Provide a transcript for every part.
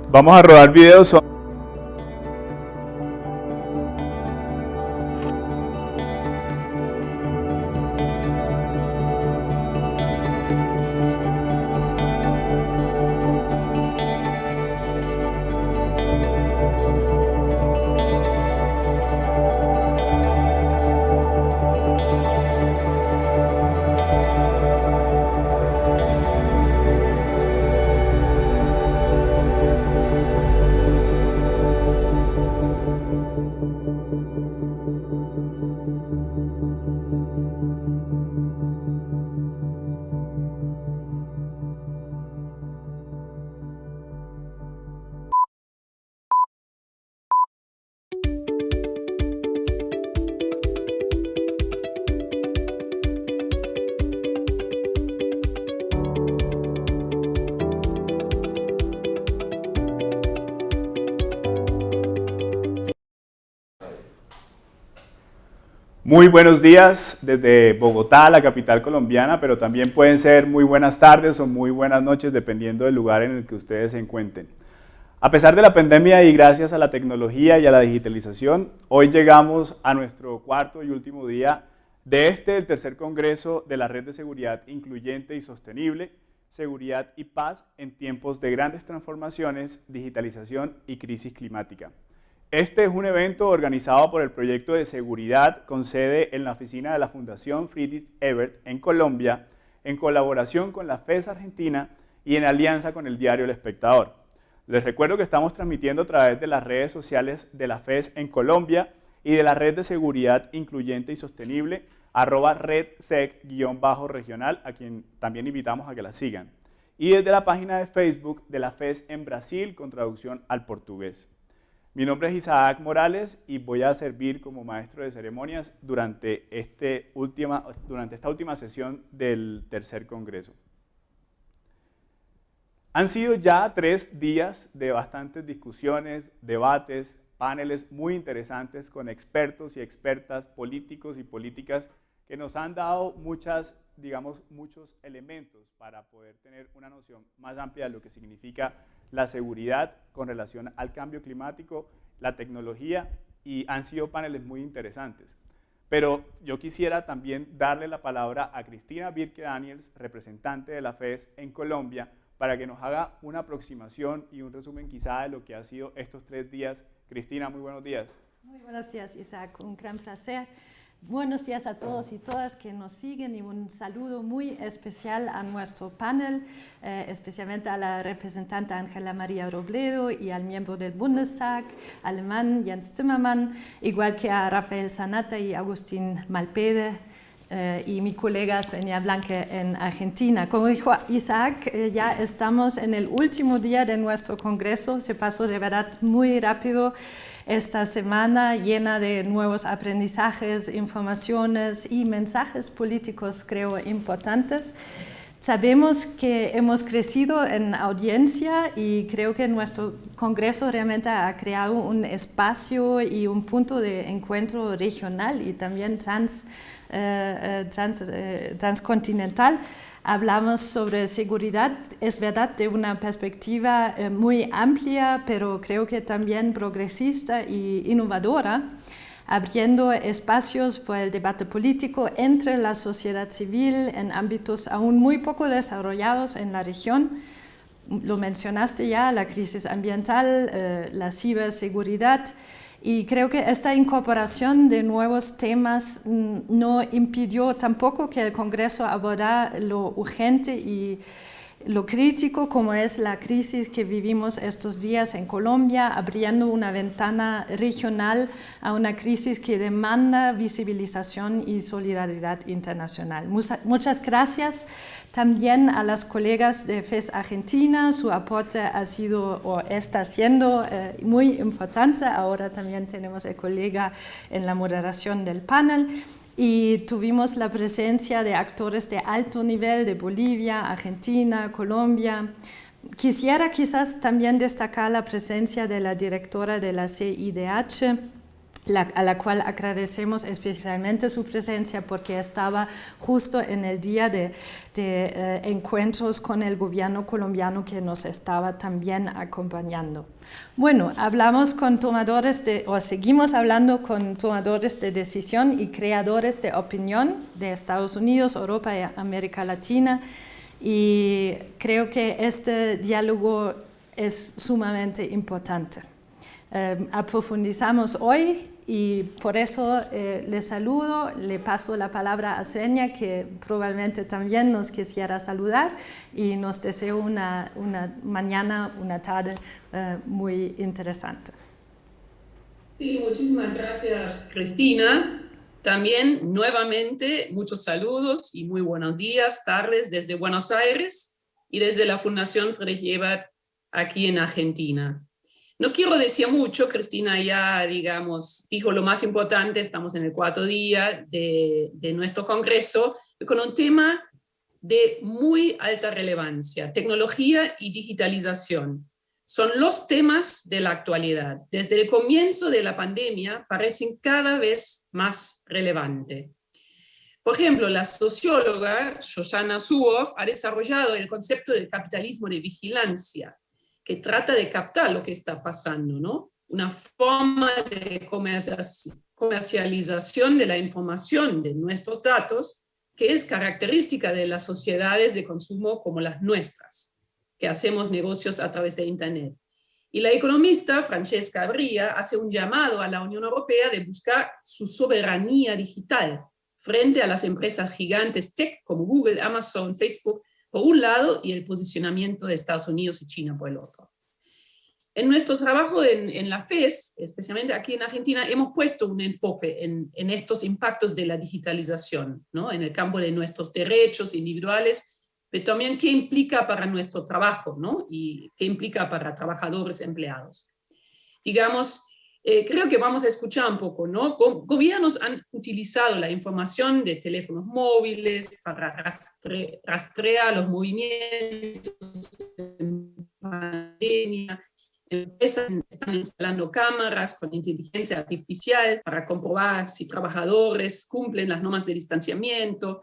Vamos a rodar videos. Muy buenos días desde Bogotá, la capital colombiana, pero también pueden ser muy buenas tardes o muy buenas noches dependiendo del lugar en el que ustedes se encuentren. A pesar de la pandemia y gracias a la tecnología y a la digitalización, hoy llegamos a nuestro cuarto y último día de el tercer congreso de la Red de Seguridad Incluyente y Sostenible, Seguridad y Paz en tiempos de grandes transformaciones, digitalización y crisis climática. Este es un evento organizado por el Proyecto de Seguridad con sede en la oficina de la Fundación Friedrich Ebert en Colombia, en colaboración con la FES Argentina y en alianza con el diario El Espectador. Les recuerdo que estamos transmitiendo a través de las redes sociales de la FES en Colombia y de la Red de Seguridad Incluyente y Sostenible, @redsec_regional, a quien también invitamos a que la sigan. Y desde la página de Facebook de la FES en Brasil con traducción al portugués. Mi nombre es Isaac Morales y voy a servir como maestro de ceremonias durante esta última sesión del tercer congreso. Han sido ya 3 días de bastantes discusiones, debates, paneles muy interesantes con expertos y expertas, políticos y políticas que nos han dado muchos elementos para poder tener una noción más amplia de lo que significa la seguridad con relación al cambio climático, la tecnología, y han sido paneles muy interesantes. Pero yo quisiera también darle la palabra a Cristina Birke Daniels, representante de la FES en Colombia, para que nos haga una aproximación y un resumen quizá de lo que ha sido estos 3 días. Cristina, muy buenos días. Muy buenos días, Isaac, un gran placer. Buenos días a todos y todas que nos siguen y un saludo muy especial a nuestro panel, especialmente a la representante Ángela María Robledo y al miembro del Bundestag alemán Jens Zimmermann, igual que a Rafael Sanata y Agustín Malpede y mi colega Sonia Blanque en Argentina. Como dijo Isaac, ya estamos en el último día de nuestro congreso, se pasó de verdad muy rápido. Esta semana llena de nuevos aprendizajes, informaciones y mensajes políticos, creo, importantes. Sabemos que hemos crecido en audiencia y creo que nuestro congreso realmente ha creado un espacio y un punto de encuentro regional y también transcontinental. Hablamos sobre seguridad, es verdad, de una perspectiva muy amplia, pero creo que también progresista e innovadora, abriendo espacios para el debate político entre la sociedad civil en ámbitos aún muy poco desarrollados en la región. Lo mencionaste ya, la crisis ambiental, la ciberseguridad. Y creo que esta incorporación de nuevos temas no impidió tampoco que el Congreso abordara lo urgente y lo crítico como es la crisis que vivimos estos días en Colombia, abriendo una ventana regional a una crisis que demanda visibilización y solidaridad internacional. Muchas gracias también a las colegas de FES Argentina, su aporte ha sido o está siendo muy importante. Ahora también tenemos el colega en la moderación del panel. Y tuvimos la presencia de actores de alto nivel de Bolivia, Argentina, Colombia. Quisiera quizás también destacar la presencia de la directora de la CIDH, a la cual agradecemos especialmente su presencia porque estaba justo en el día de encuentros con el gobierno colombiano que nos estaba también acompañando. Bueno, hablamos con seguimos hablando con tomadores de decisión y creadores de opinión de Estados Unidos, Europa y América Latina, y creo que este diálogo es sumamente importante. Aprofundizamos hoy y por eso le saludo, le paso la palabra a Svenja, que probablemente también nos quisiera saludar, y nos deseo una mañana, una tarde muy interesante. Sí, muchísimas gracias, Cristina. También nuevamente muchos saludos y muy buenos días, tardes desde Buenos Aires y desde la Fundación Friedrich Ebert aquí en Argentina. No quiero decir mucho, Cristina ya, digamos, dijo lo más importante, estamos en el cuarto día de nuestro congreso, con un tema de muy alta relevancia, tecnología y digitalización. Son los temas de la actualidad. Desde el comienzo de la pandemia parecen cada vez más relevantes. Por ejemplo, la socióloga Shoshana Zuboff ha desarrollado el concepto del capitalismo de vigilancia, que trata de captar lo que está pasando, ¿no? Una forma de comercialización de la información de nuestros datos que es característica de las sociedades de consumo como las nuestras, que hacemos negocios a través de Internet. Y la economista Francesca Abria hace un llamado a la Unión Europea de buscar su soberanía digital frente a las empresas gigantes tech como Google, Amazon, Facebook, por un lado, y el posicionamiento de Estados Unidos y China por el otro. En nuestro trabajo en la FES, especialmente aquí en Argentina, hemos puesto un enfoque en estos impactos de la digitalización, ¿no? En el campo de nuestros derechos individuales, pero también qué implica para nuestro trabajo, ¿no? Y qué implica para trabajadores empleados. Digamos, creo que vamos a escuchar un poco, ¿no? Gobiernos han utilizado la información de teléfonos móviles para rastrear los movimientos en pandemia. Empresas están instalando cámaras con inteligencia artificial para comprobar si trabajadores cumplen las normas de distanciamiento.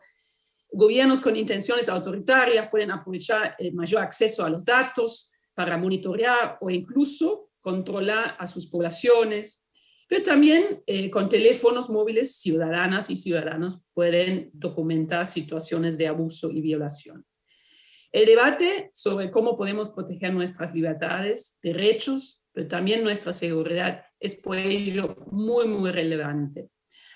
Gobiernos con intenciones autoritarias pueden aprovechar el mayor acceso a los datos para monitorear o incluso controlar a sus poblaciones. Pero también con teléfonos móviles, ciudadanas y ciudadanos pueden documentar situaciones de abuso y violación. El debate sobre cómo podemos proteger nuestras libertades, derechos, pero también nuestra seguridad es por ello muy, muy relevante.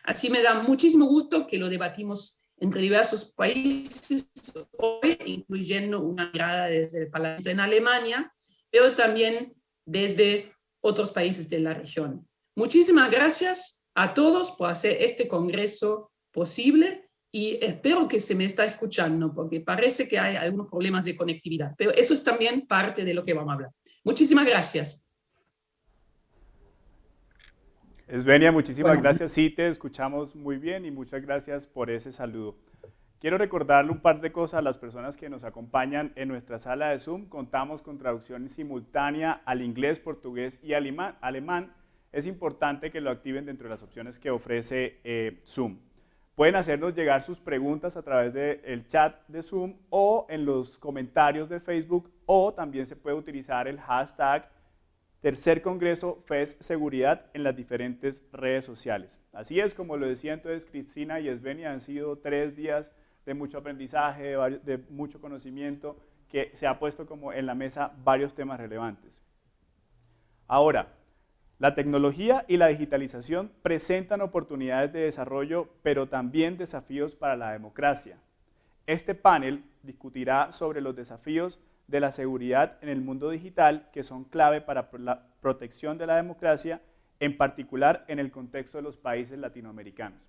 Así me da muchísimo gusto que lo debatimos entre diversos países hoy, incluyendo una mirada desde el Parlamento en Alemania, pero también desde otros países de la región. Muchísimas gracias a todos por hacer este congreso posible. Y espero que se me está escuchando, porque parece que hay algunos problemas de conectividad, pero eso es también parte de lo que vamos a hablar. Muchísimas gracias. Svenja, muchísimas gracias. Sí, te escuchamos muy bien y muchas gracias por ese saludo. Quiero recordarle un par de cosas a las personas que nos acompañan en nuestra sala de Zoom. Contamos con traducción simultánea al inglés, portugués y alemán. Es importante que lo activen dentro de las opciones que ofrece Zoom. Pueden hacernos llegar sus preguntas a través del chat de Zoom o en los comentarios de Facebook, o también se puede utilizar el hashtag Tercer Congreso FES Seguridad en las diferentes redes sociales. Así es, como lo decía entonces Cristina y Svenja, han sido 3 días de mucho aprendizaje, de mucho conocimiento, que se ha puesto como en la mesa varios temas relevantes. Ahora, la tecnología y la digitalización presentan oportunidades de desarrollo, pero también desafíos para la democracia. Este panel discutirá sobre los desafíos de la seguridad en el mundo digital que son clave para la protección de la democracia, en particular en el contexto de los países latinoamericanos.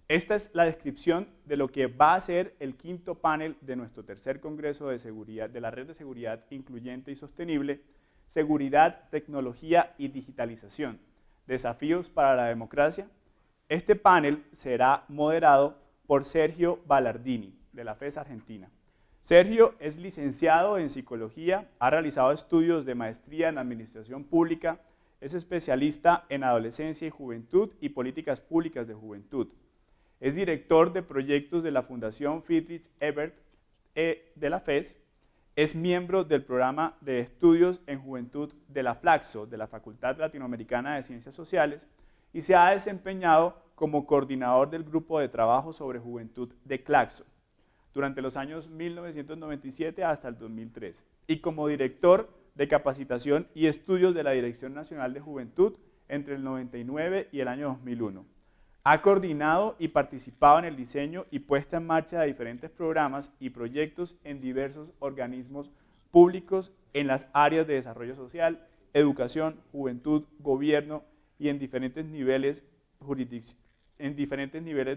Esta es la descripción de lo que va a ser el quinto panel de nuestro tercer Congreso de Seguridad, de la Red de Seguridad Incluyente y Sostenible, Seguridad, Tecnología y Digitalización, Desafíos para la Democracia. Este panel será moderado por Sergio Ballardini, de la FES Argentina. Sergio es licenciado en Psicología, ha realizado estudios de maestría en Administración Pública Es especialista en adolescencia y juventud y políticas públicas de juventud. Es director de proyectos de la Fundación Friedrich Ebert de la FES. Es miembro del programa de estudios en juventud de la FLACSO, de la Facultad Latinoamericana de Ciencias Sociales, y se ha desempeñado como coordinador del grupo de trabajo sobre juventud de CLACSO durante los años 1997 hasta el 2013, y como director de capacitación y estudios de la Dirección Nacional de Juventud entre el 99 y el año 2001. Ha coordinado y participado en el diseño y puesta en marcha de diferentes programas y proyectos en diversos organismos públicos en las áreas de desarrollo social, educación, juventud, gobierno y en diferentes niveles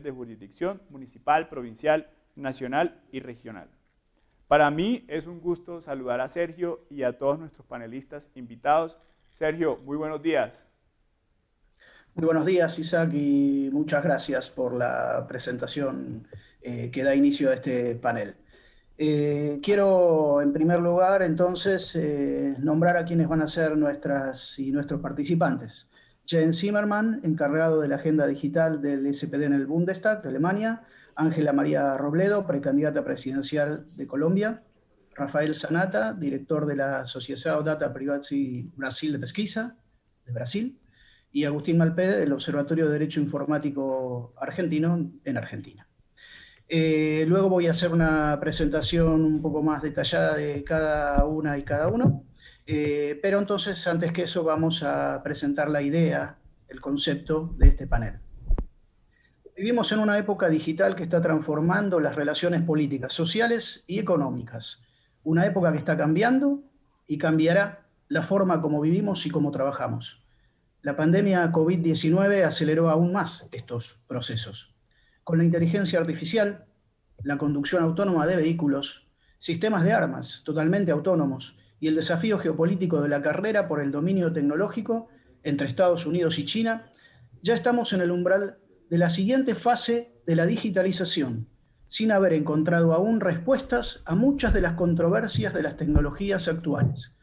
de jurisdicción municipal, provincial, nacional y regional. Para mí es un gusto saludar a Sergio y a todos nuestros panelistas invitados. Sergio, muy buenos días. Muy buenos días, Isaac, y muchas gracias por la presentación que da inicio a este panel. Quiero, en primer lugar, entonces, nombrar a quienes van a ser nuestros participantes. Jens Zimmermann, encargado de la agenda digital del SPD en el Bundestag de Alemania. Ángela María Robledo, precandidata presidencial de Colombia. Rafael Sanata, director de la Associação Data Privacy Brasil de Pesquisa, de Brasil. Y Agustín Malpede, del Observatorio de Derecho Informático Argentino, en Argentina. Luego voy a hacer una presentación un poco más detallada de cada una y cada uno, pero entonces, antes que eso, vamos a presentar la idea, el concepto de este panel. Vivimos en una época digital que está transformando las relaciones políticas, sociales y económicas. Una época que está cambiando y cambiará la forma como vivimos y cómo trabajamos. La pandemia COVID-19 aceleró aún más estos procesos. Con la inteligencia artificial, la conducción autónoma de vehículos, sistemas de armas totalmente autónomos y el desafío geopolítico de la carrera por el dominio tecnológico entre Estados Unidos y China, ya estamos en el umbral de la siguiente fase de la digitalización, sin haber encontrado aún respuestas a muchas de las controversias de las tecnologías actuales.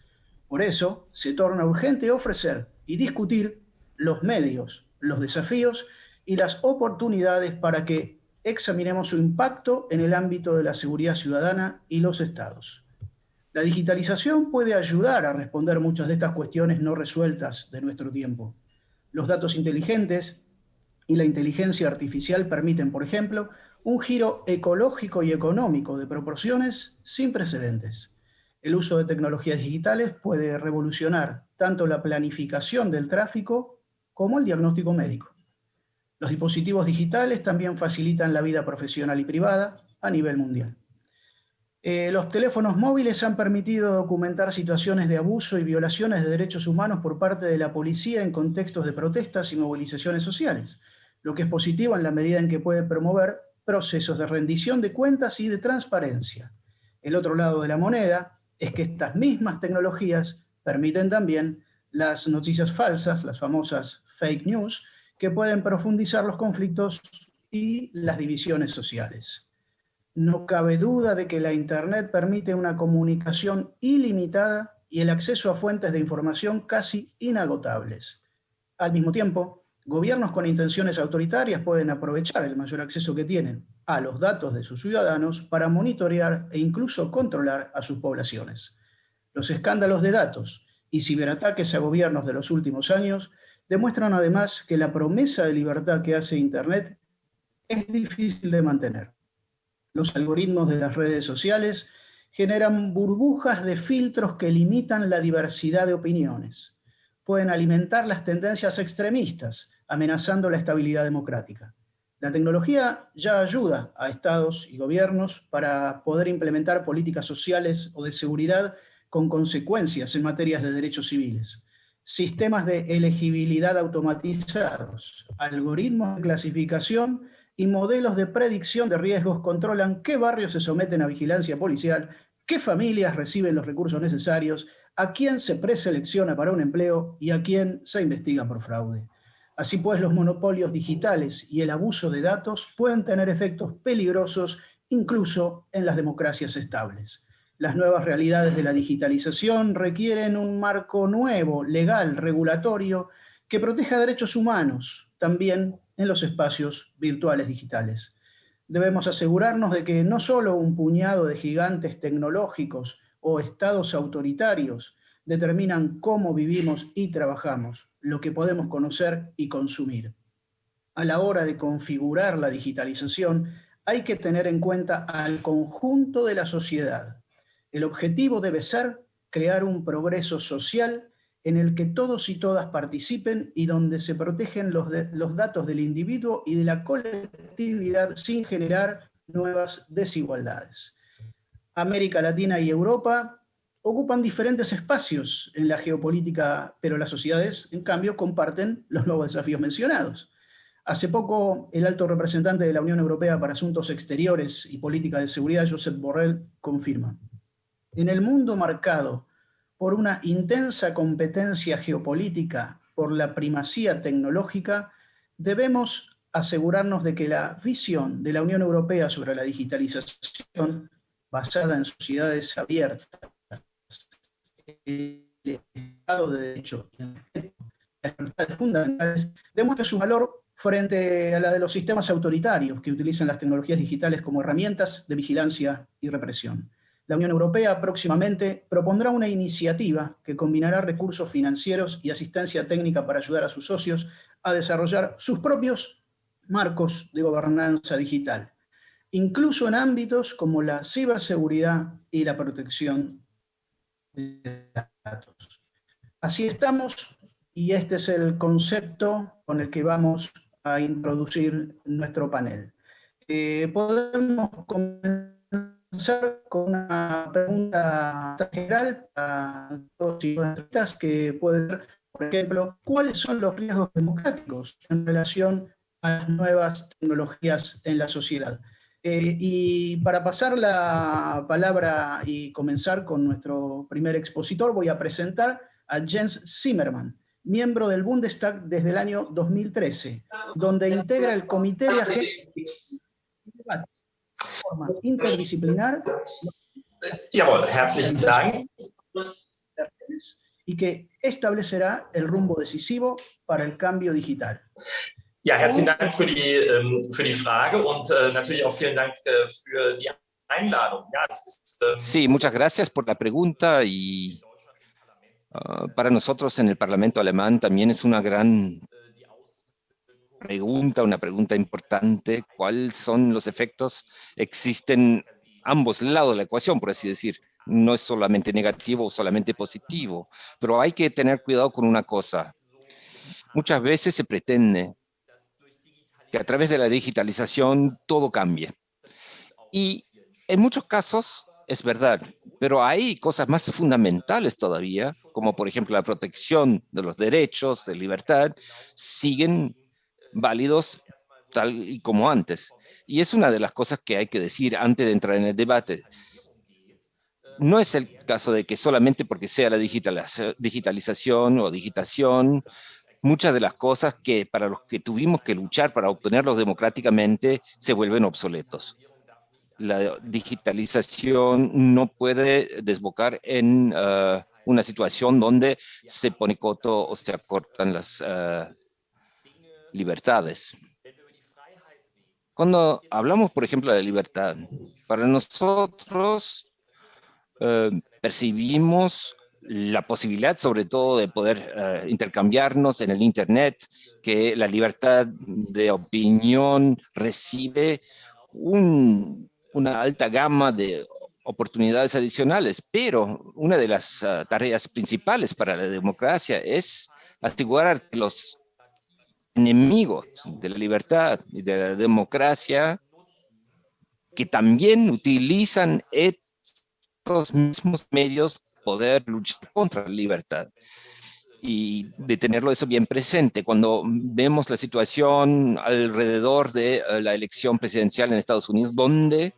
Por eso, se torna urgente ofrecer y discutir los medios, los desafíos y las oportunidades para que examinemos su impacto en el ámbito de la seguridad ciudadana y los estados. La digitalización puede ayudar a responder muchas de estas cuestiones no resueltas de nuestro tiempo. Los datos inteligentes y la inteligencia artificial permiten, por ejemplo, un giro ecológico y económico de proporciones sin precedentes. El uso de tecnologías digitales puede revolucionar tanto la planificación del tráfico como el diagnóstico médico. Los dispositivos digitales también facilitan la vida profesional y privada a nivel mundial. Los teléfonos móviles han permitido documentar situaciones de abuso y violaciones de derechos humanos por parte de la policía en contextos de protestas y movilizaciones sociales, lo que es positivo en la medida en que puede promover procesos de rendición de cuentas y de transparencia. El otro lado de la moneda es que estas mismas tecnologías permiten también las noticias falsas, las famosas fake news, que pueden profundizar los conflictos y las divisiones sociales. No cabe duda de que la Internet permite una comunicación ilimitada y el acceso a fuentes de información casi inagotables. Al mismo tiempo, gobiernos con intenciones autoritarias pueden aprovechar el mayor acceso que tienen a los datos de sus ciudadanos para monitorear e incluso controlar a sus poblaciones. Los escándalos de datos y ciberataques a gobiernos de los últimos años demuestran además que la promesa de libertad que hace Internet es difícil de mantener. Los algoritmos de las redes sociales generan burbujas de filtros que limitan la diversidad de opiniones. Pueden alimentar las tendencias extremistas, amenazando la estabilidad democrática. La tecnología ya ayuda a estados y gobiernos para poder implementar políticas sociales o de seguridad con consecuencias en materias de derechos civiles. Sistemas de elegibilidad automatizados, algoritmos de clasificación y modelos de predicción de riesgos controlan qué barrios se someten a vigilancia policial, qué familias reciben los recursos necesarios, a quién se preselecciona para un empleo y a quién se investiga por fraude. Así pues, los monopolios digitales y el abuso de datos pueden tener efectos peligrosos incluso en las democracias estables. Las nuevas realidades de la digitalización requieren un marco nuevo, legal, regulatorio, que proteja derechos humanos, también en los espacios virtuales digitales. Debemos asegurarnos de que no solo un puñado de gigantes tecnológicos o estados autoritarios determinan cómo vivimos y trabajamos, lo que podemos conocer y consumir. A la hora de configurar la digitalización, hay que tener en cuenta al conjunto de la sociedad. El objetivo debe ser crear un progreso social en el que todos y todas participen y donde se protegen los datos del individuo y de la colectividad sin generar nuevas desigualdades. América Latina y Europa ocupan diferentes espacios en la geopolítica, pero las sociedades, en cambio, comparten los nuevos desafíos mencionados. Hace poco, el alto representante de la Unión Europea para Asuntos Exteriores y Política de Seguridad, Josep Borrell, confirma: en el mundo marcado por una intensa competencia geopolítica por la primacía tecnológica, debemos asegurarnos de que la visión de la Unión Europea sobre la digitalización, basada en sociedades abiertas, el Estado de Derecho y el respeto a las libertades fundamentales, demuestra su valor frente a la de los sistemas autoritarios que utilizan las tecnologías digitales como herramientas de vigilancia y represión. La Unión Europea próximamente propondrá una iniciativa que combinará recursos financieros y asistencia técnica para ayudar a sus socios a desarrollar sus propios marcos de gobernanza digital, incluso en ámbitos como la ciberseguridad y la protección de datos. Así estamos, y este es el concepto con el que vamos a introducir nuestro panel. Podemos comenzar con una pregunta general a todos y todas que pueden ser, por ejemplo, ¿cuáles son los riesgos democráticos en relación a las nuevas tecnologías en la sociedad? Y para pasar la palabra y comenzar con nuestro primer expositor, voy a presentar a Jens Zimmermann, miembro del Bundestag desde el año 2013, donde integra el Comité de Agenda de forma interdisciplinar. Jawohl, herzlichen Dank. Y que establecerá el rumbo decisivo para el cambio digital. Ja, herzlichen Dank für die Frage und natürlich auch vielen Dank für die Einladung. Ja, Sí, muchas gracias por la pregunta y para nosotros en el Parlamento alemán también es una gran pregunta, una pregunta importante. ¿Cuáles son los efectos? Existen ambos lados de la ecuación, por así decir. No es solamente negativo o solamente positivo, pero hay que tener cuidado con una cosa. Muchas veces se pretende que a través de la digitalización todo cambie. Y en muchos casos es verdad, pero hay cosas más fundamentales todavía, como por ejemplo la protección de los derechos, de libertad, siguen válidos tal y como antes. Y es una de las cosas que hay que decir antes de entrar en el debate. No es el caso de que solamente porque sea la digitalización o digitación, muchas de las cosas que para los que tuvimos que luchar para obtenerlos democráticamente se vuelven obsoletos. La digitalización no puede desbocar en una situación donde se pone coto o se acortan las libertades. Cuando hablamos, por ejemplo, de libertad, para nosotros percibimos la posibilidad, sobre todo, de poder intercambiarnos en el Internet, que la libertad de opinión recibe una alta gama de oportunidades adicionales, pero una de las tareas principales para la democracia es asegurar que los enemigos de la libertad y de la democracia, que también utilizan estos mismos medios, poder luchar contra la libertad. Y de tenerlo eso bien presente cuando vemos la situación alrededor de la elección presidencial en Estados Unidos, donde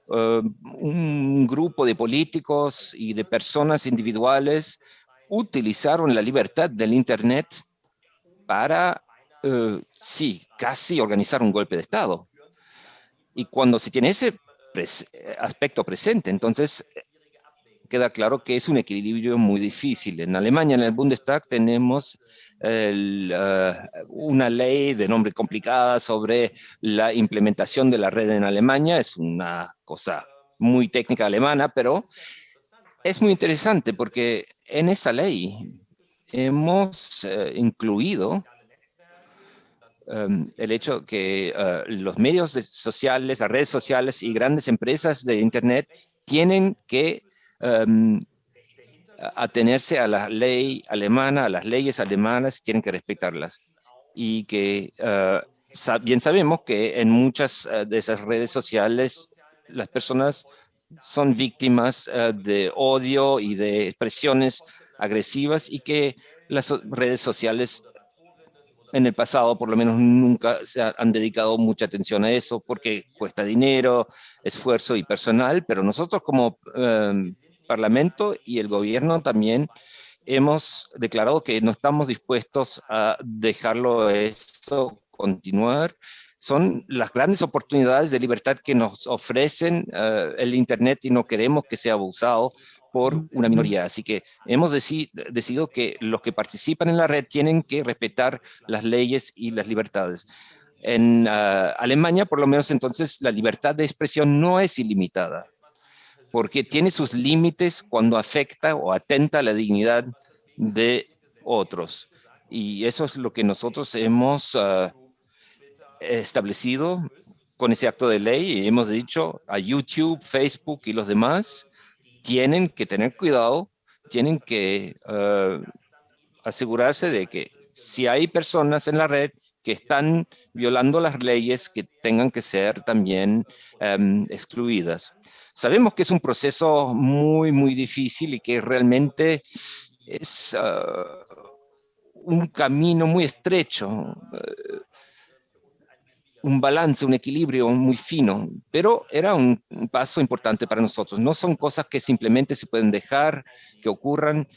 un grupo de políticos y de personas individuales utilizaron la libertad del Internet para, sí, casi organizar un golpe de Estado. Y cuando se tiene ese aspecto presente, entonces queda claro que es un equilibrio muy difícil. En Alemania, en el Bundestag, tenemos una ley de nombre complicada sobre la implementación de la red en Alemania. Es una cosa muy técnica alemana, pero es muy interesante porque en esa ley hemos incluido el hecho que los medios sociales, las redes sociales y grandes empresas de Internet tienen que atenerse a la ley alemana, a las leyes alemanas, tienen que respetarlas. Y que bien sabemos que en muchas de esas redes sociales las personas son víctimas de odio y de expresiones agresivas y que las redes sociales en el pasado por lo menos nunca se han dedicado mucha atención a eso porque cuesta dinero, esfuerzo y personal, pero nosotros como Parlamento y el gobierno también hemos declarado que no estamos dispuestos a dejarlo eso continuar. Son las grandes oportunidades de libertad que nos ofrecen el Internet y no queremos que sea abusado por una minoría. Así que hemos decidido que los que participan en la red tienen que respetar las leyes y las libertades. En Alemania, por lo menos entonces, la libertad de expresión no es ilimitada, porque tiene sus límites cuando afecta o atenta a la dignidad de otros. Y eso es lo que nosotros hemos establecido con ese acto de ley y hemos dicho a YouTube, Facebook y los demás tienen que tener cuidado, tienen que asegurarse de que si hay personas en la red que están violando las leyes, que tengan que ser también excluidas. Sabemos que es un proceso muy, muy difícil y que realmente es un camino muy estrecho, un balance, un equilibrio muy fino, pero era un paso importante para nosotros. No son cosas que simplemente se pueden dejar que ocurran,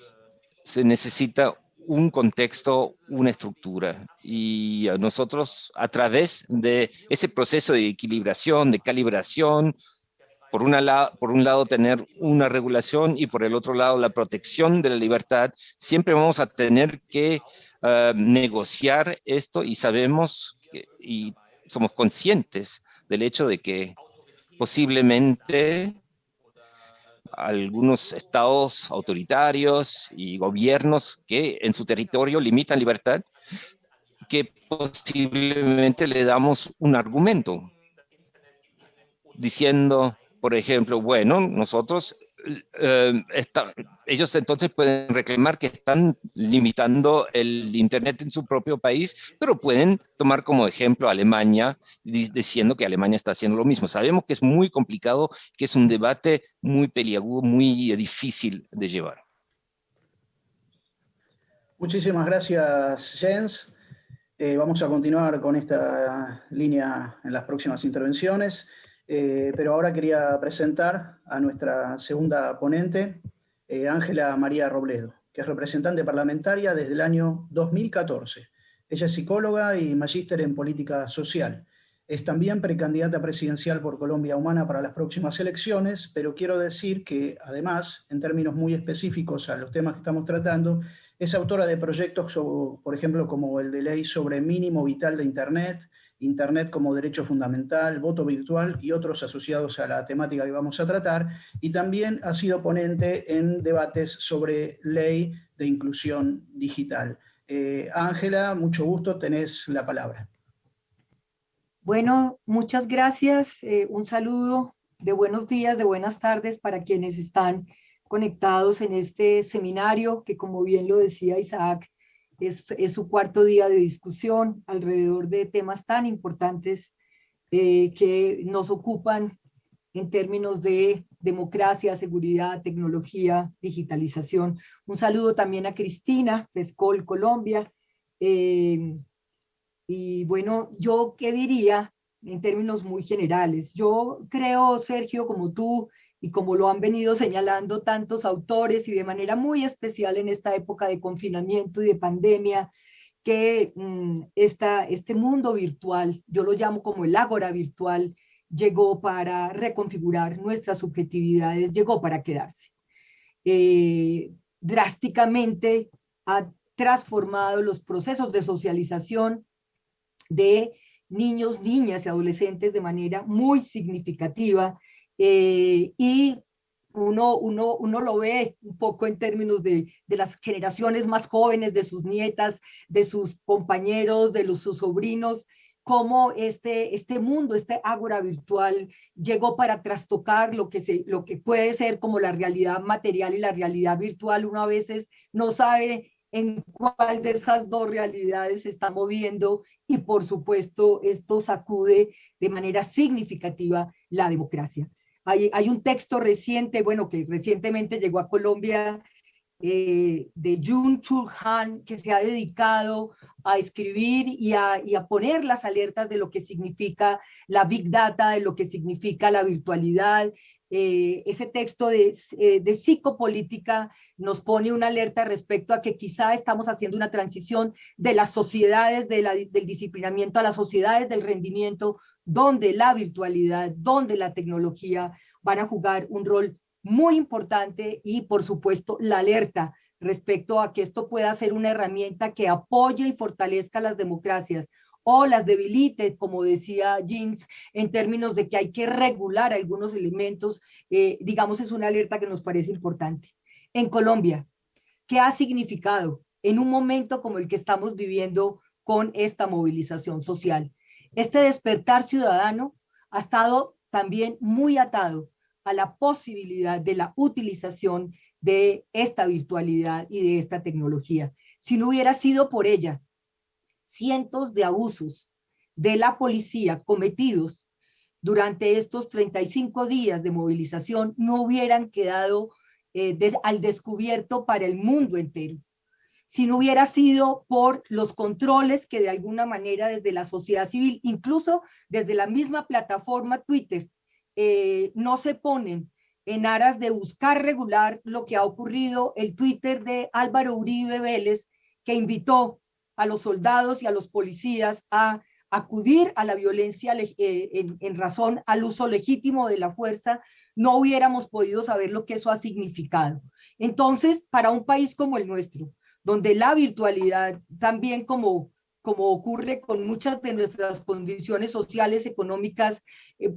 se necesita un contexto, una estructura. Y nosotros, a través de ese proceso de equilibración, de calibración, por un lado tener una regulación y por el otro lado la protección de la libertad, siempre vamos a tener que negociar esto y sabemos y somos conscientes del hecho de que posiblemente algunos estados autoritarios y gobiernos que en su territorio limitan libertad, que posiblemente le damos un argumento diciendo, por ejemplo, bueno, nosotros, ellos entonces pueden reclamar que están limitando el Internet en su propio país, pero pueden tomar como ejemplo a Alemania, diciendo que Alemania está haciendo lo mismo. Sabemos que es muy complicado, que es un debate muy peliagudo, muy difícil de llevar. Muchísimas gracias, Jens. Vamos a continuar con esta línea en las próximas intervenciones. Pero ahora quería presentar a nuestra segunda ponente, Ángela María Robledo, que es representante parlamentaria desde el año 2014. Ella es psicóloga y magíster en política social. Es también precandidata presidencial por Colombia Humana para las próximas elecciones, pero quiero decir que además, en términos muy específicos a los temas que estamos tratando, es autora de proyectos, por ejemplo, como el de ley sobre mínimo vital de Internet como derecho fundamental, voto virtual y otros asociados a la temática que vamos a tratar, y también ha sido ponente en debates sobre ley de inclusión digital. Ángela, mucho gusto, tenés la palabra. Bueno, muchas gracias. Un saludo de buenos días, de buenas tardes para quienes están conectados en este seminario que, como bien lo decía Isaac, es su cuarto día de discusión alrededor de temas tan importantes que nos ocupan en términos de democracia, seguridad, tecnología, digitalización. Un saludo también a Cristina, de SCOL Colombia. Y bueno, yo qué diría en términos muy generales. Yo creo, Sergio, como tú, y como lo han venido señalando tantos autores y de manera muy especial en esta época de confinamiento y de pandemia, que este mundo virtual, yo lo llamo como el ágora virtual, llegó para reconfigurar nuestras subjetividades, llegó para quedarse. drásticamente ha transformado los procesos de socialización de niños, niñas y adolescentes de manera muy significativa, y uno lo ve un poco en términos de las generaciones más jóvenes, de sus nietas, de sus compañeros, sus sobrinos, cómo este mundo, este ágora virtual llegó para trastocar lo que puede ser como la realidad material y la realidad virtual. Uno a veces no sabe en cuál de esas dos realidades se está moviendo, y por supuesto esto sacude de manera significativa la democracia. Hay un texto reciente, bueno, que recientemente llegó a Colombia, de Jung Chul Han, que se ha dedicado a escribir y a poner las alertas de lo que significa la Big Data, de lo que significa la virtualidad. Ese texto de psicopolítica nos pone una alerta respecto a que quizá estamos haciendo una transición de las sociedades del disciplinamiento a las sociedades del rendimiento, donde la virtualidad, donde la tecnología van a jugar un rol muy importante, y por supuesto la alerta respecto a que esto pueda ser una herramienta que apoye y fortalezca las democracias o las debilite, como decía Jeans, en términos de que hay que regular algunos elementos. Digamos, es una alerta que nos parece importante. En Colombia, ¿qué ha significado en un momento como el que estamos viviendo con esta movilización social? Este despertar ciudadano ha estado también muy atado a la posibilidad de la utilización de esta virtualidad y de esta tecnología. Si no hubiera sido por ella, cientos de abusos de la policía cometidos durante estos 35 días de movilización no hubieran quedado al descubierto para el mundo entero. Si no hubiera sido por los controles que de alguna manera desde la sociedad civil, incluso desde la misma plataforma Twitter, no se ponen en aras de buscar regular lo que ha ocurrido. El Twitter de Álvaro Uribe Vélez, que invitó a los soldados y a los policías a acudir a la violencia en razón al uso legítimo de la fuerza, no hubiéramos podido saber lo que eso ha significado. Entonces, para un país como el nuestro, donde la virtualidad, también como ocurre con muchas de nuestras condiciones sociales, económicas,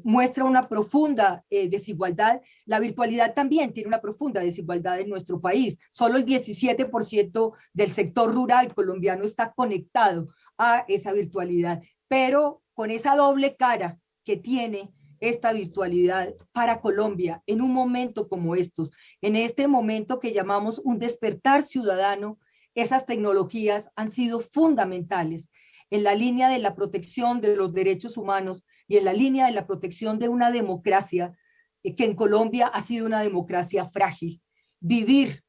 muestra una profunda desigualdad, la virtualidad también tiene una profunda desigualdad en nuestro país. Solo el 17% del sector rural colombiano está conectado a esa virtualidad, pero con esa doble cara que tiene esta virtualidad para Colombia en un momento como estos, en este momento que llamamos un despertar ciudadano, esas tecnologías han sido fundamentales en la línea de la protección de los derechos humanos y en la línea de la protección de una democracia que en Colombia ha sido una democracia frágil. Vivir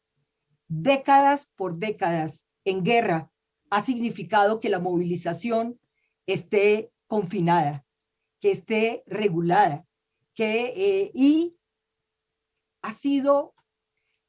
décadas por décadas en guerra ha significado que la movilización esté confinada, que esté regulada, y ha sido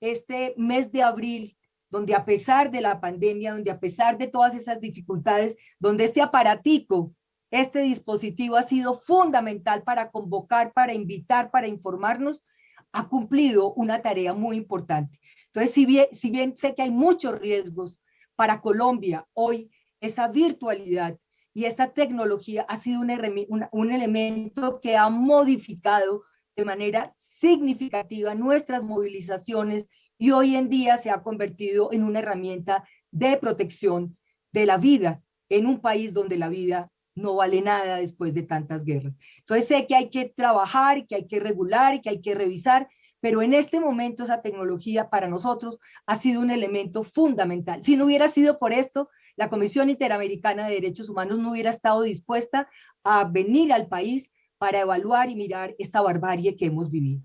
este mes de abril donde, a pesar de la pandemia, donde a pesar de todas esas dificultades, donde este aparatico, este dispositivo ha sido fundamental para convocar, para invitar, para informarnos, ha cumplido una tarea muy importante. Entonces, si bien sé que hay muchos riesgos para Colombia hoy, esa virtualidad y esta tecnología ha sido un elemento que ha modificado de manera significativa nuestras movilizaciones, y hoy en día se ha convertido en una herramienta de protección de la vida en un país donde la vida no vale nada después de tantas guerras. Entonces sé que hay que trabajar, que hay que regular y que hay que revisar, pero en este momento esa tecnología para nosotros ha sido un elemento fundamental. Si no hubiera sido por esto, la Comisión Interamericana de Derechos Humanos no hubiera estado dispuesta a venir al país para evaluar y mirar esta barbarie que hemos vivido.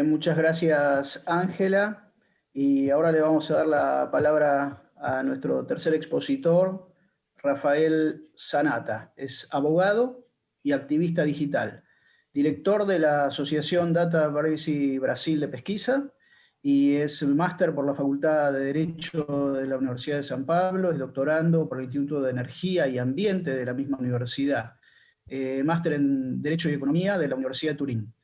Muchas gracias, Ángela. Y ahora le vamos a dar la palabra a nuestro tercer expositor, Rafael Zanata. Es abogado y activista digital, director de la Asociación Data Privacy Brasil de Pesquisa, y es máster por la Facultad de Derecho de la Universidad de San Pablo, es doctorando por el Instituto de Energía y Ambiente de la misma universidad. máster en Derecho y Economía de la Universidad de Turín.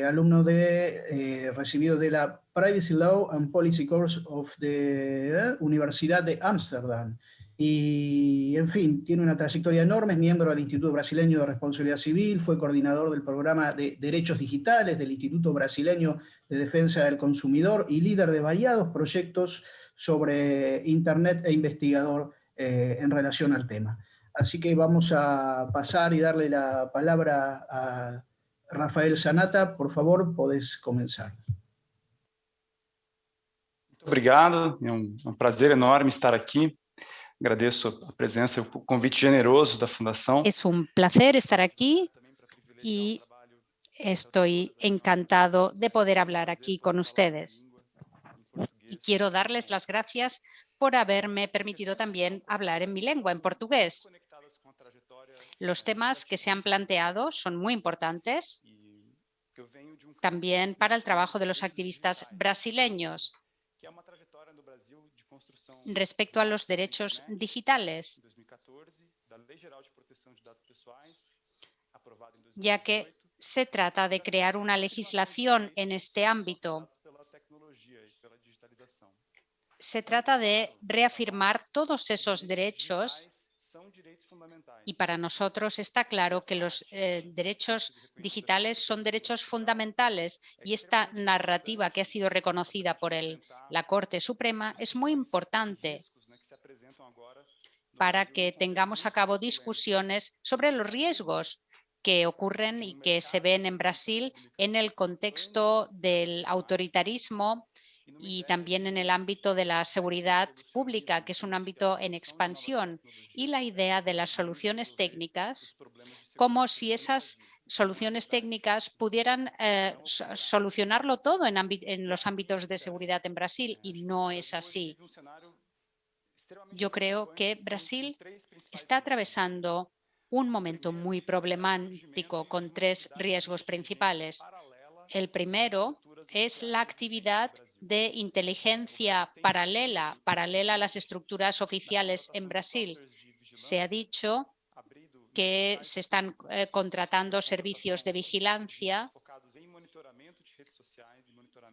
Alumno recibido de la Privacy Law and Policy Course of the Universidad de Ámsterdam. Y, en fin, tiene una trayectoria enorme, es miembro del Instituto Brasileño de Responsabilidad Civil, fue coordinador del programa de Derechos Digitales del Instituto Brasileño de Defensa del Consumidor y líder de variados proyectos sobre Internet e investigador en relación al tema. Así que vamos a pasar y darle la palabra a Rafael Sanata. Por favor, podés comenzar. Muito obrigado, é prazer enorme estar aqui. Agradeço a presença e o convite generoso da Fundação. Es un placer estar aquí y estoy encantado de poder hablar aquí con ustedes. Y quiero darles las gracias por haberme permitido también hablar en mi lengua, en portugués. Los temas que se han planteado son muy importantes también para el trabajo de los activistas brasileños respecto a los derechos digitales, ya que se trata de crear una legislación en este ámbito. Se trata de reafirmar todos esos derechos y para nosotros está claro que los derechos digitales son derechos fundamentales y esta narrativa que ha sido reconocida por la Corte Suprema es muy importante para que tengamos a cabo discusiones sobre los riesgos que ocurren y que se ven en Brasil en el contexto del autoritarismo y también en el ámbito de la seguridad pública, que es un ámbito en expansión, y la idea de las soluciones técnicas, como si esas soluciones técnicas pudieran solucionarlo todo en los ámbitos de seguridad en Brasil, y no es así. Yo creo que Brasil está atravesando un momento muy problemático con tres riesgos principales. El primero es la actividad de inteligencia paralela a las estructuras oficiales en Brasil. Se ha dicho que se están contratando servicios de vigilancia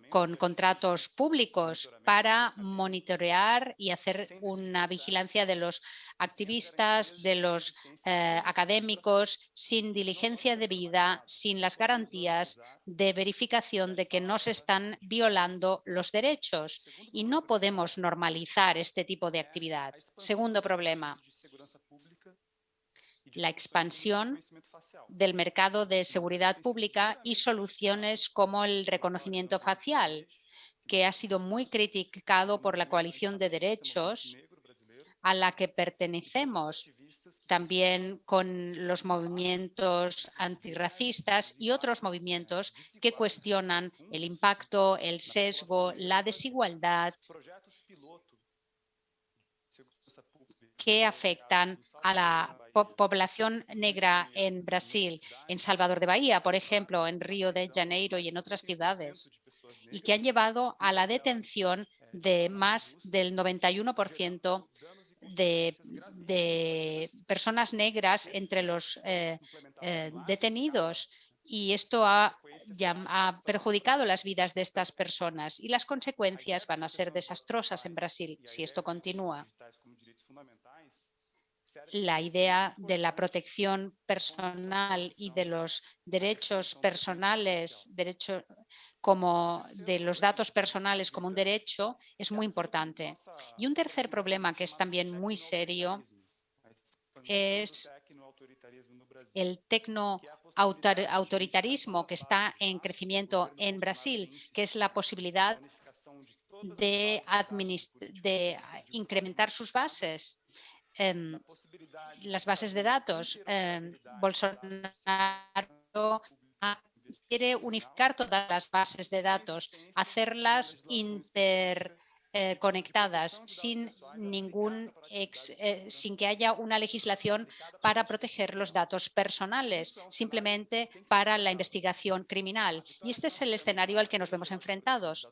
con contratos públicos para monitorear y hacer una vigilancia de los activistas, de los académicos, sin diligencia debida, sin las garantías de verificación de que no se están violando los derechos. Y no podemos normalizar este tipo de actividad. Segundo problema, la expansión del mercado de seguridad pública y soluciones como el reconocimiento facial, que ha sido muy criticado por la coalición de derechos a la que pertenecemos, también con los movimientos antirracistas y otros movimientos que cuestionan el impacto, el sesgo, la desigualdad que afectan a la población negra en Brasil, en Salvador de Bahía, por ejemplo, en Río de Janeiro y en otras ciudades, y que han llevado a la detención de más del 91% de personas negras entre los detenidos. Y esto ha perjudicado las vidas de estas personas y las consecuencias van a ser desastrosas en Brasil si esto continúa. La idea de la protección personal y de los derechos personales, como de los datos personales como un derecho, es muy importante. Y un tercer problema que es también muy serio es el tecnoautoritarismo que está en crecimiento en Brasil, que es la posibilidad de incrementar sus bases. Las bases de datos. Bolsonaro quiere unificar todas las bases de datos, hacerlas interconectadas sin que haya una legislación para proteger los datos personales, simplemente para la investigación criminal. Y este es el escenario al que nos vemos enfrentados.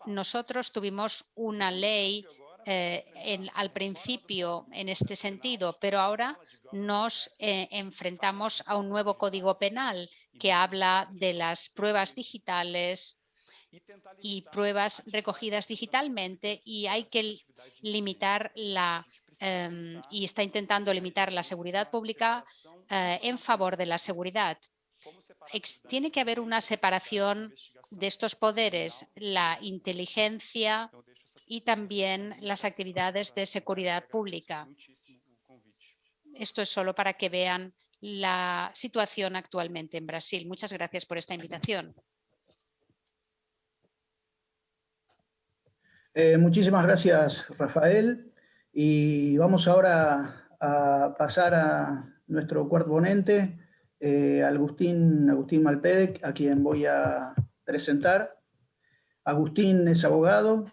Nosotros tuvimos una ley al principio en este sentido, pero ahora nos enfrentamos a un nuevo código penal que habla de las pruebas digitales y pruebas recogidas digitalmente, y hay que limitar y está intentando limitar la seguridad pública en favor de la seguridad. Tiene que haber una separación de estos poderes, la inteligencia y también las actividades de seguridad pública. Esto es solo para que vean la situación actualmente en Brasil. Muchas gracias por esta invitación. Muchísimas gracias, Rafael. Y vamos ahora a pasar a nuestro cuarto ponente, Agustín Malpedek, a quien voy a presentar. Agustín es abogado,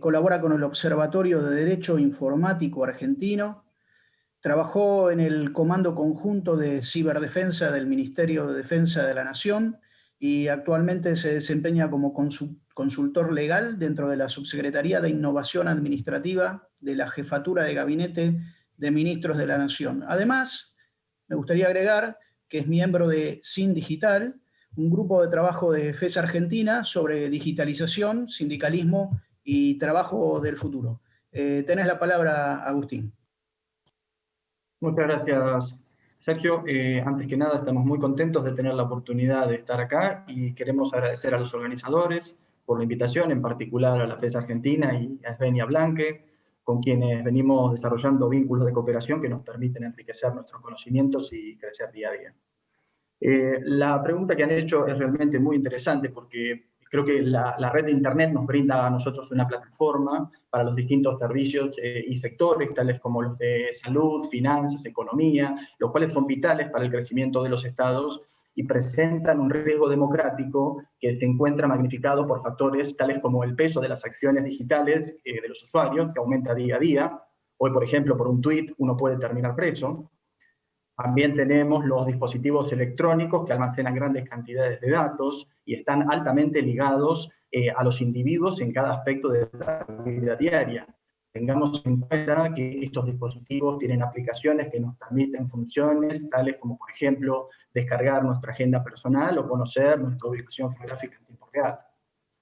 colabora con el Observatorio de Derecho Informático Argentino, trabajó en el Comando Conjunto de Ciberdefensa del Ministerio de Defensa de la Nación y actualmente se desempeña como consultor legal dentro de la Subsecretaría de Innovación Administrativa de la Jefatura de Gabinete de Ministros de la Nación. Además, me gustaría agregar que es miembro de SIN Digital, un grupo de trabajo de FES Argentina sobre digitalización, sindicalismo y trabajo del futuro. Tenés la palabra, Agustín. Muchas gracias, Sergio. Antes que nada, estamos muy contentos de tener la oportunidad de estar acá y queremos agradecer a los organizadores por la invitación, en particular a la FES Argentina y a Svenia Blanque, con quienes venimos desarrollando vínculos de cooperación que nos permiten enriquecer nuestros conocimientos y crecer día a día. La pregunta que han hecho es realmente muy interesante porque creo que la red de Internet nos brinda a nosotros una plataforma para los distintos servicios y sectores, tales como los de salud, finanzas, economía, los cuales son vitales para el crecimiento de los estados y presentan un riesgo democrático que se encuentra magnificado por factores tales como el peso de las acciones digitales de los usuarios, que aumenta día a día. Hoy, por ejemplo, por un tuit uno puede terminar preso. También tenemos los dispositivos electrónicos que almacenan grandes cantidades de datos y están altamente ligados a los individuos en cada aspecto de la vida diaria. Tengamos en cuenta que estos dispositivos tienen aplicaciones que nos permiten funciones tales como, por ejemplo, descargar nuestra agenda personal o conocer nuestra ubicación geográfica en tiempo real.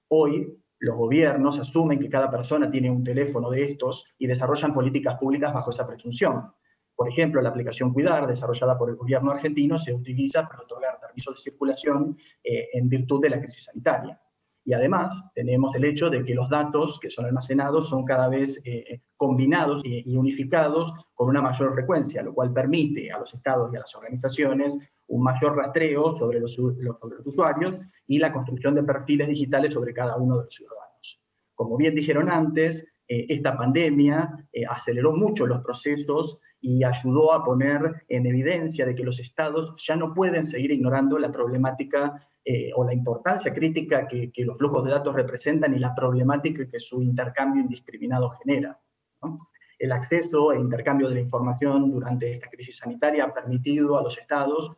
Hoy, los gobiernos asumen que cada persona tiene un teléfono de estos y desarrollan políticas públicas bajo esa presunción. Por ejemplo, la aplicación Cuidar, desarrollada por el gobierno argentino, se utiliza para otorgar permisos de circulación en virtud de la crisis sanitaria. Y además, tenemos el hecho de que los datos que son almacenados son cada vez combinados y unificados con una mayor frecuencia, lo cual permite a los estados y a las organizaciones un mayor rastreo sobre los usuarios y la construcción de perfiles digitales sobre cada uno de los ciudadanos. Como bien dijeron antes, esta pandemia aceleró mucho los procesos y ayudó a poner en evidencia de que los estados ya no pueden seguir ignorando la problemática o la importancia crítica que los flujos de datos representan y la problemática que su intercambio indiscriminado genera, ¿no? El acceso e intercambio de la información durante esta crisis sanitaria ha permitido a los estados,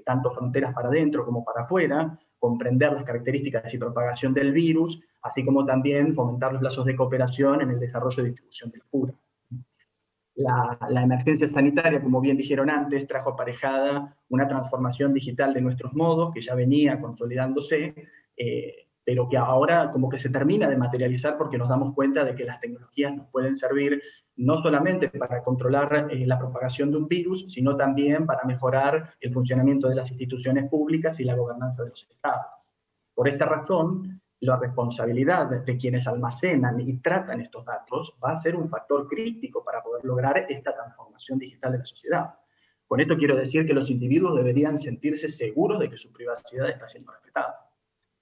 tanto fronteras para adentro como para afuera, comprender las características y propagación del virus, así como también fomentar los lazos de cooperación en el desarrollo y distribución de la cura. La emergencia sanitaria, como bien dijeron antes, trajo aparejada una transformación digital de nuestros modos que ya venía consolidándose, pero que ahora como que se termina de materializar porque nos damos cuenta de que las tecnologías nos pueden servir no solamente para controlar la propagación de un virus, sino también para mejorar el funcionamiento de las instituciones públicas y la gobernanza de los estados. Por esta razón, la responsabilidad de quienes almacenan y tratan estos datos va a ser un factor crítico para poder lograr esta transformación digital de la sociedad. Con esto quiero decir que los individuos deberían sentirse seguros de que su privacidad está siendo respetada.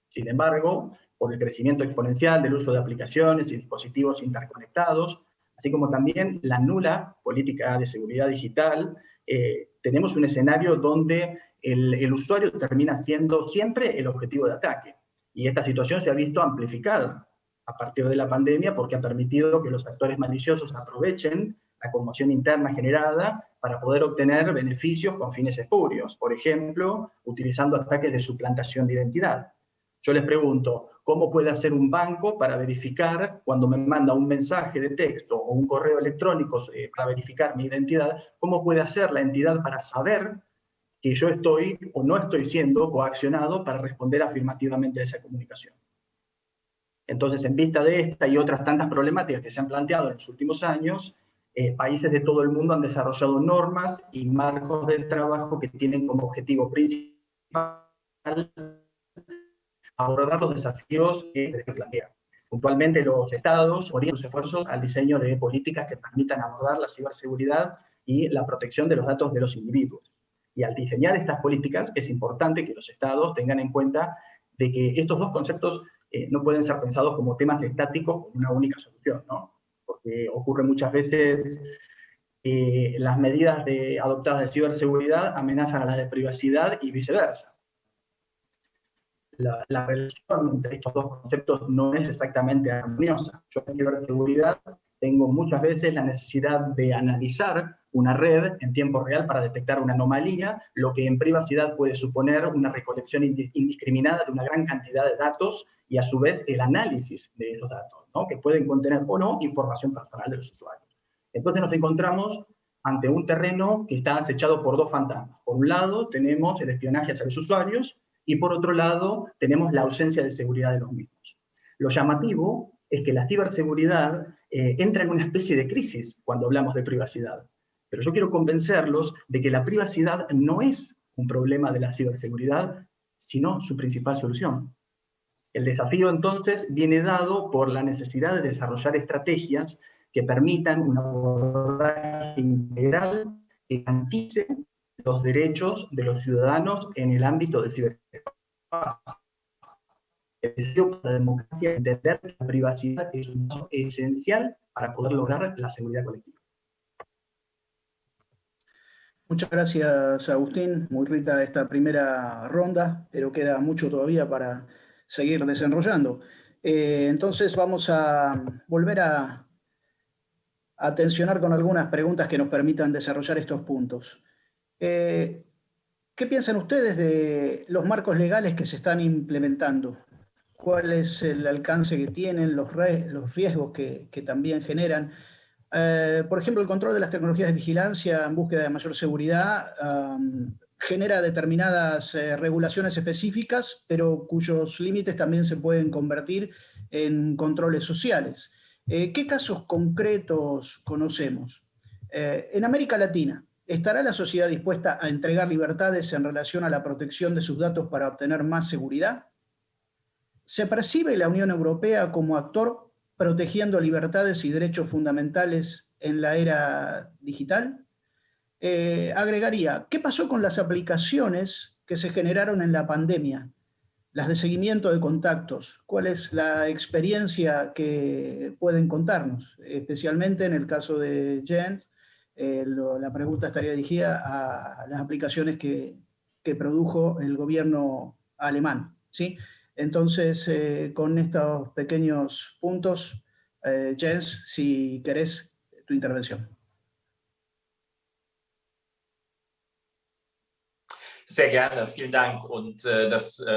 Sin embargo, por el crecimiento exponencial del uso de aplicaciones y dispositivos interconectados, así como también la nula política de seguridad digital, tenemos un escenario donde el usuario termina siendo siempre el objetivo de ataque. Y esta situación se ha visto amplificada a partir de la pandemia porque ha permitido que los actores maliciosos aprovechen la conmoción interna generada para poder obtener beneficios con fines espurios, por ejemplo, utilizando ataques de suplantación de identidad. Yo les pregunto, ¿cómo puede hacer un banco para verificar cuando me manda un mensaje de texto o un correo electrónico para verificar mi identidad? ¿Cómo puede hacer la entidad para saber que yo estoy o no estoy siendo coaccionado para responder afirmativamente a esa comunicación? Entonces, en vista de esta y otras tantas problemáticas que se han planteado en los últimos años, países de todo el mundo han desarrollado normas y marcos de trabajo que tienen como objetivo principal abordar los desafíos que se plantean. Puntualmente, los estados orientan sus esfuerzos al diseño de políticas que permitan abordar la ciberseguridad y la protección de los datos de los individuos. Y al diseñar estas políticas, es importante que los estados tengan en cuenta de que estos dos conceptos no pueden ser pensados como temas estáticos con una única solución, ¿no? Porque ocurre muchas veces las medidas adoptadas de ciberseguridad amenazan a las de privacidad y viceversa. La relación entre estos dos conceptos no es exactamente armoniosa. Yo en ciberseguridad tengo muchas veces la necesidad de analizar una red en tiempo real para detectar una anomalía, lo que en privacidad puede suponer una recolección indiscriminada de una gran cantidad de datos y a su vez el análisis de esos datos, ¿no? Que pueden contener o no información personal de los usuarios. Entonces nos encontramos ante un terreno que está acechado por dos fantasmas. Por un lado tenemos el espionaje hacia los usuarios y por otro lado tenemos la ausencia de seguridad de los mismos. Lo llamativo es que la ciberseguridad entra en una especie de crisis cuando hablamos de privacidad. Pero yo quiero convencerlos de que la privacidad no es un problema de la ciberseguridad, sino su principal solución. El desafío entonces viene dado por la necesidad de desarrollar estrategias que permitan un abordaje integral que garantice los derechos de los ciudadanos en el ámbito del ciberespacio. El desafío para la democracia es entender que la privacidad es un paso esencial para poder lograr la seguridad colectiva. Muchas gracias, Agustín. Muy rica esta primera ronda, pero queda mucho todavía para seguir desarrollando. Entonces vamos a volver a tensionar con algunas preguntas que nos permitan desarrollar estos puntos. ¿Qué piensan ustedes de los marcos legales que se están implementando? ¿Cuál es el alcance que tienen, los riesgos que también generan? Por ejemplo, el control de las tecnologías de vigilancia en búsqueda de mayor seguridad genera determinadas regulaciones específicas, pero cuyos límites también se pueden convertir en controles sociales. ¿Qué casos concretos conocemos? En América Latina, ¿estará la sociedad dispuesta a entregar libertades en relación a la protección de sus datos para obtener más seguridad? ¿Se percibe la Unión Europea como actor protegiendo libertades y derechos fundamentales en la era digital? Agregaría, ¿qué pasó con las aplicaciones que se generaron en la pandemia? Las de seguimiento de contactos. ¿Cuál es la experiencia que pueden contarnos? Especialmente en el caso de Jens, la pregunta estaría dirigida a las aplicaciones que produjo el gobierno alemán, ¿sí? Entonces, con estos pequeños puntos, Jens, si querés, tu intervención. Sehr gerne, vielen Dank. Und,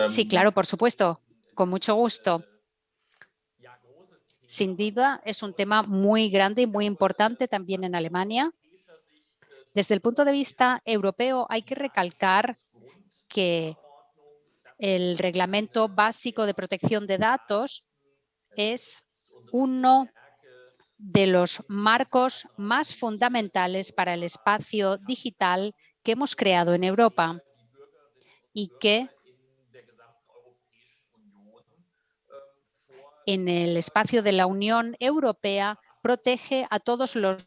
Sí, claro, por supuesto, con mucho gusto. Sin duda, es un tema muy grande y muy importante también en Alemania. Desde el punto de vista europeo, hay que recalcar que el Reglamento Básico de Protección de Datos es uno de los marcos más fundamentales para el espacio digital que hemos creado en Europa y que en el espacio de la Unión Europea protege a todos los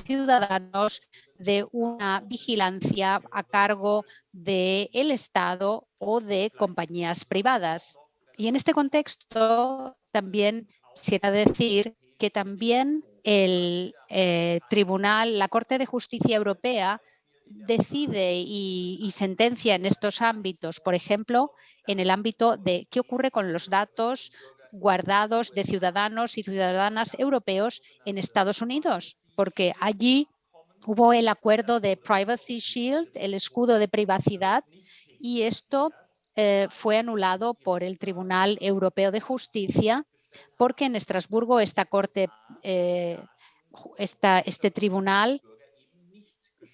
ciudadanos de una vigilancia a cargo del Estado o de compañías privadas. Y en este contexto también quisiera decir que también el Tribunal, la Corte de Justicia Europea, decide y sentencia en estos ámbitos, por ejemplo, en el ámbito de qué ocurre con los datos guardados de ciudadanos y ciudadanas europeos en Estados Unidos, porque allí hubo el acuerdo de Privacy Shield, el escudo de privacidad, y esto fue anulado por el Tribunal Europeo de Justicia, porque en Estrasburgo este tribunal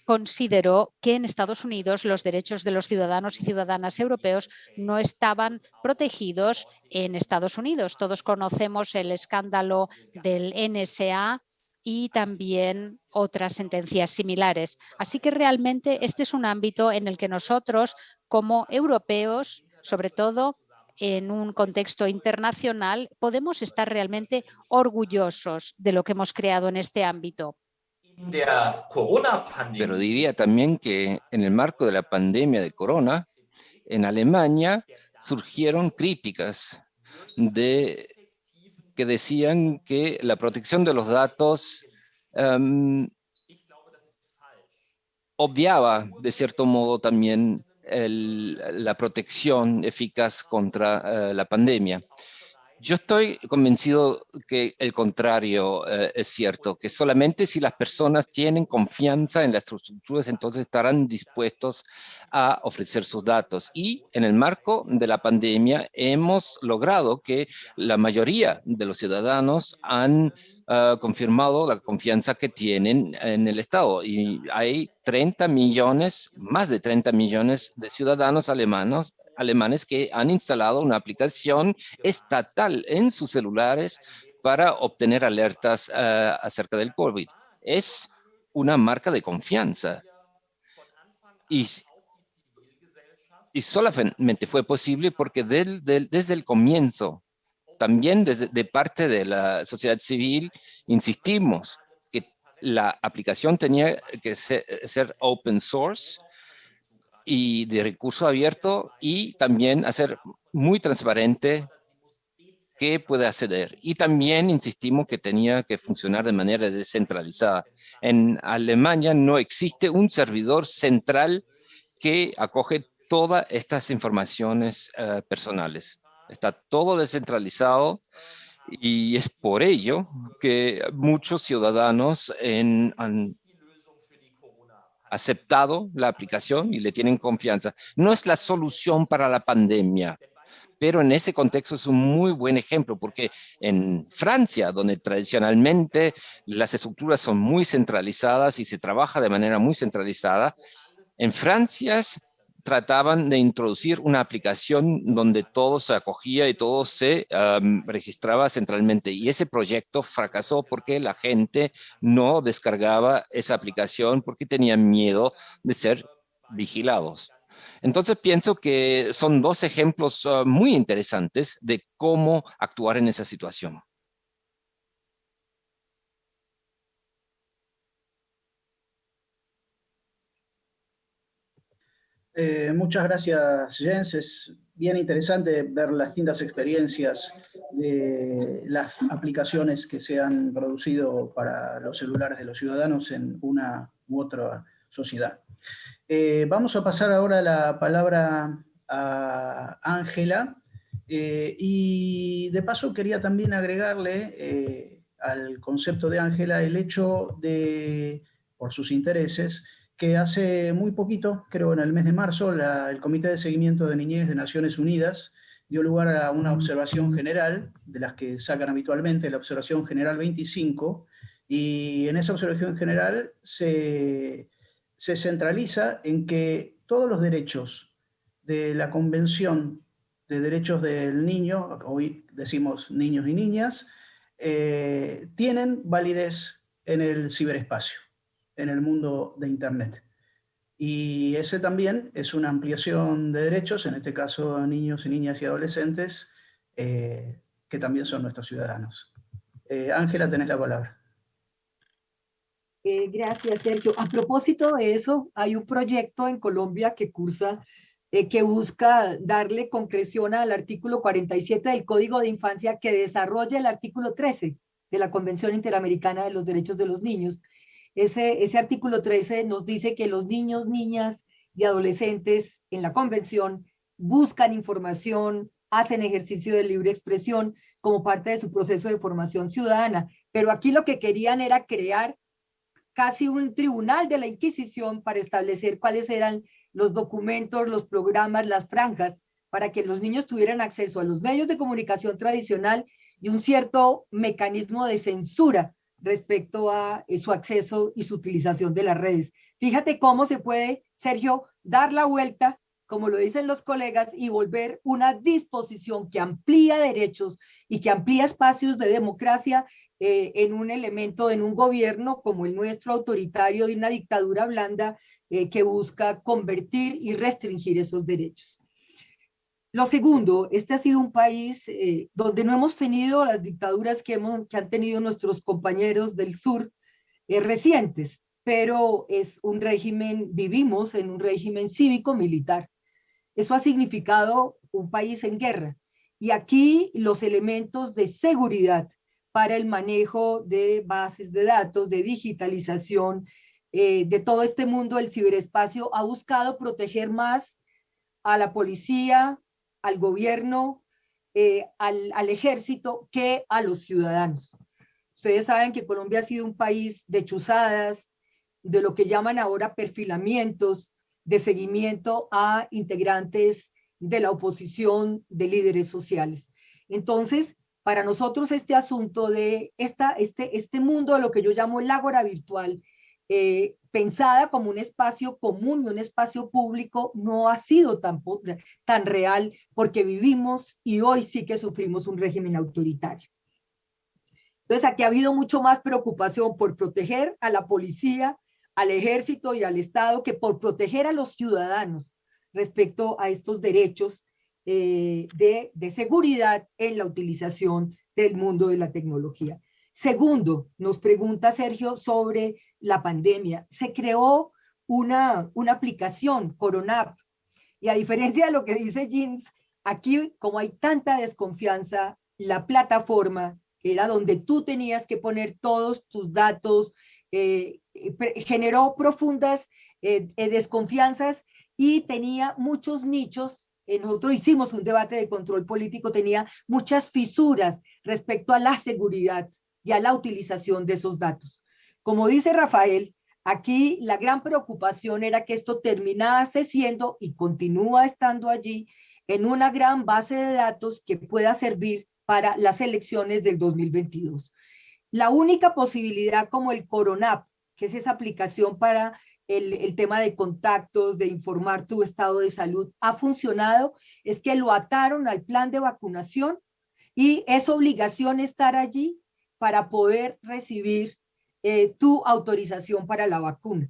consideró que en Estados Unidos los derechos de los ciudadanos y ciudadanas europeos no estaban protegidos en Estados Unidos. Todos conocemos el escándalo del NSA y también otras sentencias similares. Así que realmente este es un ámbito en el que nosotros, como europeos, sobre todo en un contexto internacional, podemos estar realmente orgullosos de lo que hemos creado en este ámbito. Pero diría también que en el marco de la pandemia de corona, en Alemania surgieron críticas que decían que la protección de los datos obviaba de cierto modo también la protección eficaz contra la pandemia. Yo estoy convencido que el contrario es cierto, que solamente si las personas tienen confianza en las estructuras, entonces estarán dispuestos a ofrecer sus datos. Y en el marco de la pandemia hemos logrado que la mayoría de los ciudadanos han confirmado la confianza que tienen en el Estado. Y hay 30 millones, más de 30 millones de ciudadanos alemanes que han instalado una aplicación estatal en sus celulares para obtener alertas acerca del COVID. Es una marca de confianza. Y solamente fue posible porque desde el comienzo, también de parte de la sociedad civil, insistimos que la aplicación tenía que ser open source y de recurso abierto, y también hacer muy transparente qué puede acceder. Y también insistimos que tenía que funcionar de manera descentralizada. En Alemania no existe un servidor central que acoge todas estas informaciones personales. Está todo descentralizado y es por ello que muchos ciudadanos han aceptado la aplicación y le tienen confianza. No es la solución para la pandemia, pero en ese contexto es un muy buen ejemplo, porque en Francia, donde tradicionalmente las estructuras son muy centralizadas y se trabaja de manera muy centralizada, en Francia trataban de introducir una aplicación donde todo se acogía y todo se registraba centralmente. Y ese proyecto fracasó porque la gente no descargaba esa aplicación porque tenían miedo de ser vigilados. Entonces pienso que son dos ejemplos muy interesantes de cómo actuar en esa situación. Muchas gracias, Jens. Es bien interesante ver las distintas experiencias de las aplicaciones que se han producido para los celulares de los ciudadanos en una u otra sociedad. Vamos a pasar ahora la palabra a Ángela. Y de paso quería también agregarle al concepto de Ángela el hecho de, por sus intereses, que hace muy poquito, creo en el mes de marzo, el Comité de Seguimiento de Niñez de Naciones Unidas dio lugar a una observación general, de las que sacan habitualmente, la observación general 25, y en esa observación general se centraliza en que todos los derechos de la Convención de Derechos del Niño, hoy decimos niños y niñas, tienen validez en el ciberespacio, en el mundo de Internet. Y ese también es una ampliación de derechos, en este caso a niños y niñas y adolescentes, que también son nuestros ciudadanos. Ángela, tenés la palabra. Gracias, Sergio. A propósito de eso, hay un proyecto en Colombia que que busca darle concreción al artículo 47 del Código de Infancia, que desarrolla el artículo 13 de la Convención Interamericana de los Derechos de los Niños. Ese artículo 13 nos dice que los niños, niñas y adolescentes en la Convención buscan información, hacen ejercicio de libre expresión como parte de su proceso de formación ciudadana. Pero aquí lo que querían era crear casi un tribunal de la Inquisición para establecer cuáles eran los documentos, los programas, las franjas para que los niños tuvieran acceso a los medios de comunicación tradicional y un cierto mecanismo de censura respecto a su acceso y su utilización de las redes. Fíjate cómo se puede, Sergio, dar la vuelta, como lo dicen los colegas, y volver una disposición que amplía derechos y que amplía espacios de democracia en un elemento, en un gobierno como el nuestro, autoritario, de una dictadura blanda que busca convertir y restringir esos derechos. Lo segundo, este ha sido un país donde no hemos tenido las dictaduras que han tenido nuestros compañeros del sur recientes, pero es un régimen, vivimos en un régimen cívico-militar. Eso ha significado un país en guerra. Y aquí los elementos de seguridad para el manejo de bases de datos, de digitalización, de todo este mundo del ciberespacio, ha buscado proteger más a la policía, al gobierno, al ejército, que a los ciudadanos. Ustedes saben que Colombia ha sido un país de chuzadas, de lo que llaman ahora perfilamientos, de seguimiento a integrantes de la oposición, de líderes sociales. Entonces, para nosotros este asunto de este mundo de lo que yo llamo el ágora virtual, pensada como un espacio común y un espacio público, no ha sido tan real, porque vivimos y hoy sí que sufrimos un régimen autoritario. Entonces aquí ha habido mucho más preocupación por proteger a la policía, al ejército y al Estado, que por proteger a los ciudadanos respecto a estos derechos de seguridad en la utilización del mundo de la tecnología. Segundo, nos pregunta Sergio sobre la pandemia. Se creó una aplicación, Coronap, y a diferencia de lo que dice Jeans, aquí como hay tanta desconfianza, la plataforma era donde tú tenías que poner todos tus datos, generó profundas desconfianzas y tenía muchos nichos. Nosotros hicimos un debate de control político, tenía muchas fisuras respecto a la seguridad y a la utilización de esos datos. Como dice Rafael, aquí la gran preocupación era que esto terminase siendo y continúa estando allí en una gran base de datos que pueda servir para las elecciones del 2022. La única posibilidad, como el Coronap, que es esa aplicación para el tema de contactos, de informar tu estado de salud, ha funcionado, es que lo ataron al plan de vacunación y es obligación estar allí para poder recibir tu autorización para la vacuna.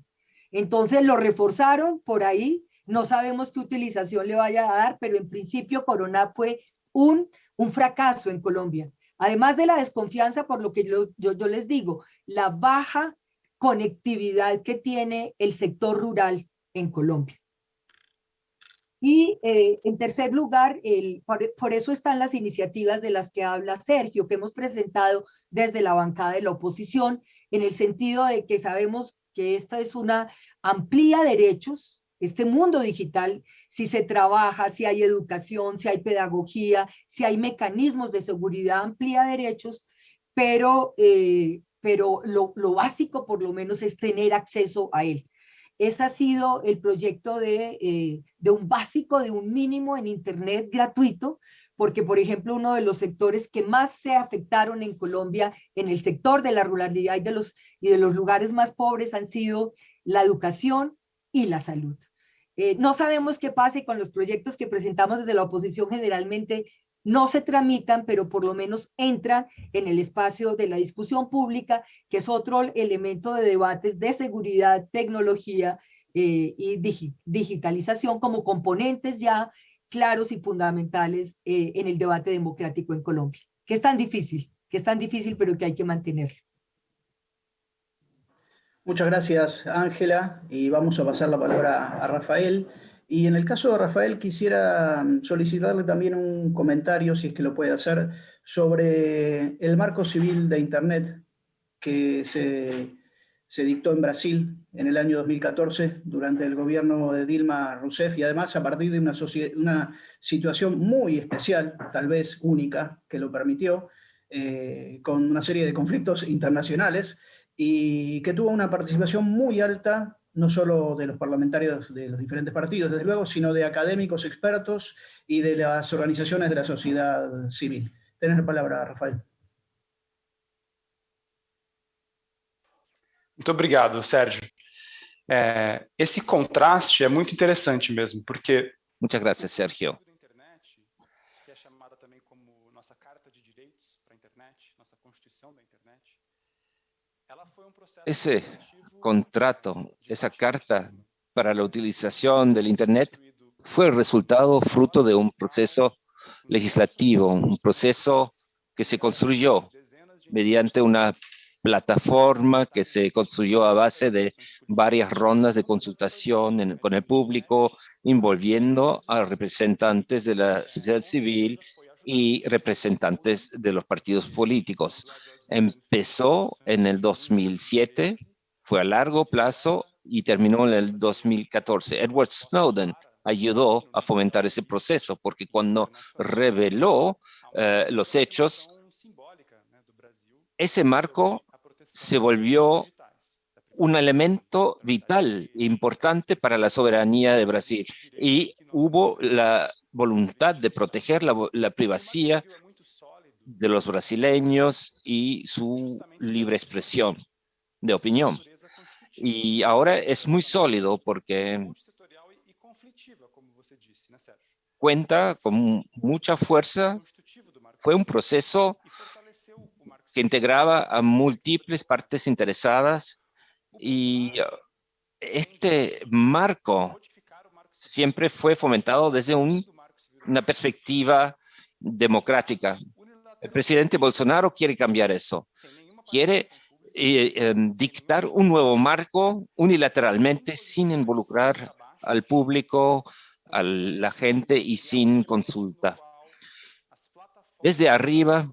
Entonces lo reforzaron por ahí, no sabemos qué utilización le vaya a dar, pero en principio Coronap fue un fracaso en Colombia. Además de la desconfianza, por lo que yo les digo, la baja conectividad que tiene el sector rural en Colombia. Y en tercer lugar, por eso están las iniciativas de las que habla Sergio, que hemos presentado desde la bancada de la oposición, en el sentido de que sabemos que esta es una amplía derechos, este mundo digital, si se trabaja, si hay educación, si hay pedagogía, si hay mecanismos de seguridad, amplía derechos, pero lo básico por lo menos es tener acceso a él. Ese ha sido el proyecto de un básico, de un mínimo en Internet gratuito, porque, por ejemplo, uno de los sectores que más se afectaron en Colombia, en el sector de la ruralidad y de los lugares más pobres, han sido la educación y la salud. No sabemos qué pase con los proyectos que presentamos desde la oposición, generalmente no se tramitan, pero por lo menos entran en el espacio de la discusión pública, que es otro elemento de debates de seguridad, tecnología y digitalización como componentes ya claros y fundamentales en el debate democrático en Colombia, que es tan difícil, pero que hay que mantenerlo. Muchas gracias, Ángela, y vamos a pasar la palabra a Rafael. Y en el caso de Rafael, quisiera solicitarle también un comentario, si es que lo puede hacer, sobre el marco civil de Internet que se dictó en Brasil en el año 2014 durante el gobierno de Dilma Rousseff, y además a partir de una situación muy especial, tal vez única, que lo permitió, con una serie de conflictos internacionales, y que tuvo una participación muy alta no solo de los parlamentarios de los diferentes partidos, desde luego, sino de académicos, expertos y de las organizaciones de la sociedad civil. Tenés la palabra, Rafael. Muito obrigado, Sérgio. Esse contraste é muito interessante mesmo, porque... Muchas gracias, Sergio. Que é chamada também como nossa Carta de Direitos para a Internet, nossa Constituição da Internet, ela foi processo... Ese contrato, esa carta para la utilización del Internet fue el resultado fruto de un proceso legislativo, un proceso que se construyó mediante una plataforma que se construyó a base de varias rondas de consultación con el público, envolviendo a representantes de la sociedad civil y representantes de los partidos políticos. Empezó en el 2007, fue a largo plazo y terminó en el 2014. Edward Snowden ayudó a fomentar ese proceso porque cuando reveló los hechos, ese marco se volvió un elemento vital e importante para la soberanía de Brasil y hubo la voluntad de proteger la privacidad de los brasileños y su libre expresión de opinión. Y ahora es muy sólido porque cuenta con mucha fuerza. Fue un proceso que integraba a múltiples partes interesadas y este marco siempre fue fomentado desde una perspectiva democrática. El presidente Bolsonaro quiere cambiar eso. Quiere dictar un nuevo marco unilateralmente sin involucrar al público, a la gente y sin consulta. Desde arriba,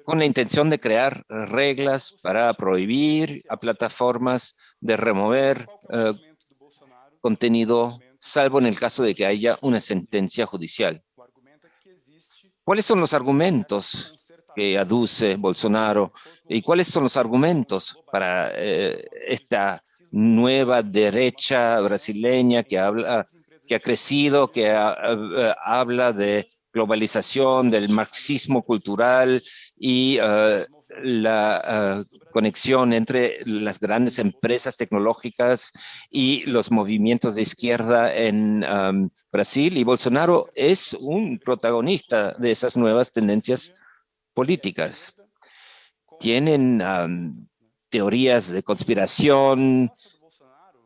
con la intención de crear reglas para prohibir a plataformas de remover contenido, salvo en el caso de que haya una sentencia judicial. ¿Cuáles son los argumentos que aduce Bolsonaro y cuáles son los argumentos para esta nueva derecha brasileña que ha crecido, que habla de globalización, del marxismo cultural y la conexión entre las grandes empresas tecnológicas y los movimientos de izquierda en Brasil? Y Bolsonaro es un protagonista de esas nuevas tendencias políticas. Tienen teorías de conspiración.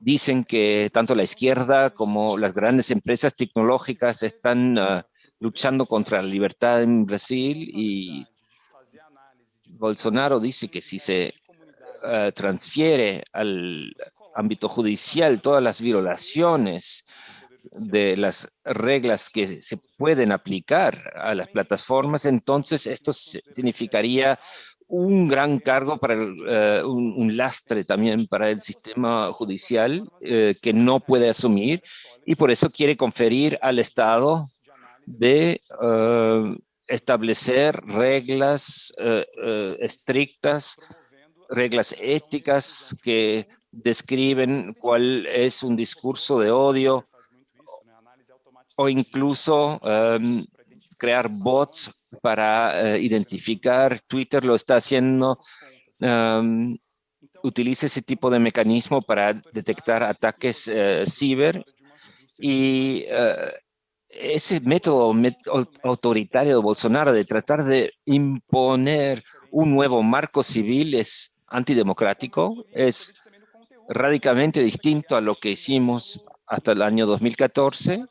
Dicen que tanto la izquierda como las grandes empresas tecnológicas están luchando contra la libertad en Brasil y Bolsonaro dice que si se transfiere al ámbito judicial todas las violaciones de las reglas que se pueden aplicar a las plataformas, entonces esto significaría un gran cargo para un lastre también para el sistema judicial que no puede asumir y por eso quiere conferir al Estado de establecer reglas estrictas, reglas éticas que describen cuál es un discurso de odio o incluso crear bots para identificar. Twitter lo está haciendo, utiliza ese tipo de mecanismo para detectar ataques ciber y ese método autoritario de Bolsonaro de tratar de imponer un nuevo marco civil es antidemocrático, es radicalmente distinto a lo que hicimos hasta el año 2014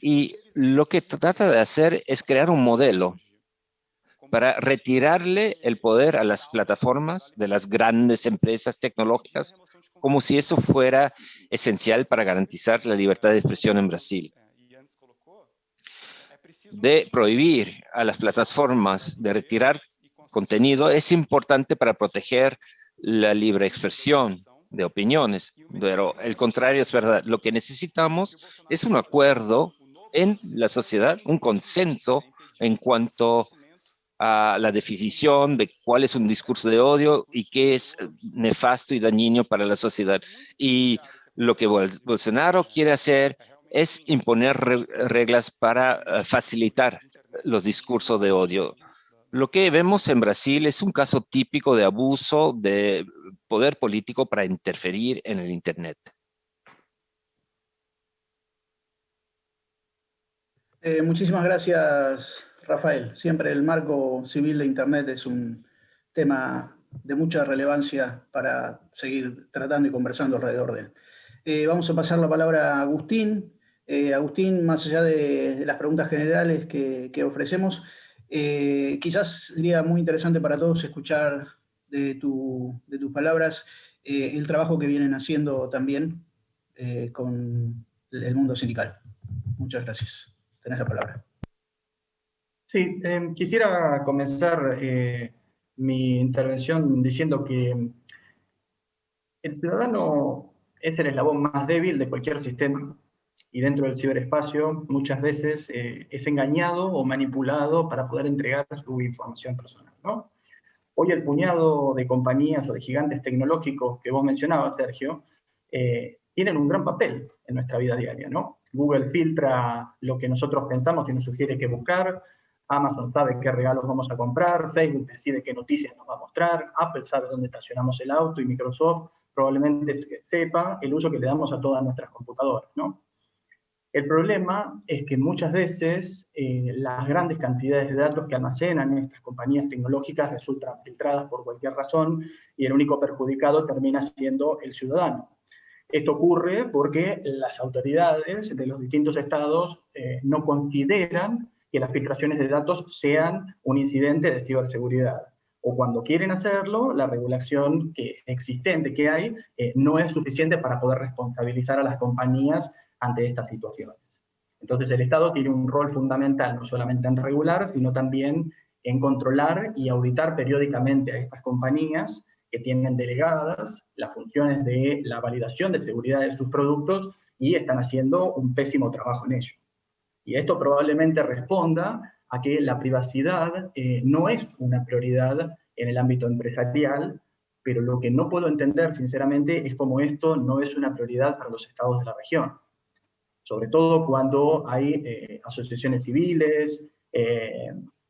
y lo que trata de hacer es crear un modelo para retirarle el poder a las plataformas de las grandes empresas tecnológicas, como si eso fuera esencial para garantizar la libertad de expresión en Brasil. De prohibir a las plataformas de retirar contenido es importante para proteger la libre expresión de opiniones, pero el contrario es verdad. Lo que necesitamos es un acuerdo en la sociedad, un consenso en cuanto a la definición de cuál es un discurso de odio y qué es nefasto y dañino para la sociedad. Y lo que Bolsonaro quiere hacer es imponer reglas para facilitar los discursos de odio. Lo que vemos en Brasil es un caso típico de abuso de poder político para interferir en el Internet. Muchísimas gracias, Rafael. Siempre el marco civil de Internet es un tema de mucha relevancia para seguir tratando y conversando alrededor de él. Vamos a pasar la palabra a Agustín. Agustín, más allá de las preguntas generales que ofrecemos, quizás sería muy interesante para todos escuchar de tus palabras el trabajo que vienen haciendo también con el mundo sindical. Muchas gracias. Tenés la palabra. Sí, quisiera comenzar mi intervención diciendo que el ciudadano es el eslabón más débil de cualquier sistema y dentro del ciberespacio muchas veces es engañado o manipulado para poder entregar su información personal, ¿no? Hoy el puñado de compañías o de gigantes tecnológicos que vos mencionabas, Sergio, tienen un gran papel en nuestra vida diaria, ¿no? Google filtra lo que nosotros pensamos y nos sugiere qué buscar, Amazon sabe qué regalos vamos a comprar, Facebook decide qué noticias nos va a mostrar, Apple sabe dónde estacionamos el auto y Microsoft probablemente sepa el uso que le damos a todas nuestras computadoras, ¿no? El problema es que muchas veces las grandes cantidades de datos que almacenan estas compañías tecnológicas resultan filtradas por cualquier razón y el único perjudicado termina siendo el ciudadano. Esto ocurre porque las autoridades de los distintos estados no consideran que las filtraciones de datos sean un incidente de ciberseguridad. O cuando quieren hacerlo, la regulación existente que hay no es suficiente para poder responsabilizar a las compañías ante estas situaciones. Entonces el Estado tiene un rol fundamental, no solamente en regular, sino también en controlar y auditar periódicamente a estas compañías que tienen delegadas las funciones de la validación de seguridad de sus productos y están haciendo un pésimo trabajo en ello. Y esto probablemente responda a que la privacidad no es una prioridad en el ámbito empresarial, pero lo que no puedo entender, sinceramente, es cómo esto no es una prioridad para los estados de la región. Sobre todo cuando hay asociaciones civiles,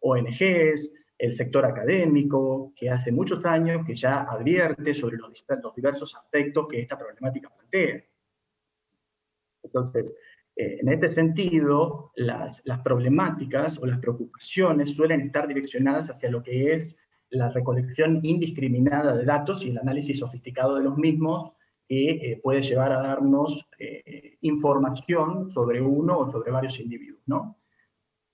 ONGs, el sector académico, que hace muchos años que ya advierte sobre los diversos aspectos que esta problemática plantea. Entonces, en este sentido, las problemáticas o las preocupaciones suelen estar direccionadas hacia lo que es la recolección indiscriminada de datos y el análisis sofisticado de los mismos, que puede llevar a darnos información sobre uno o sobre varios individuos, ¿no?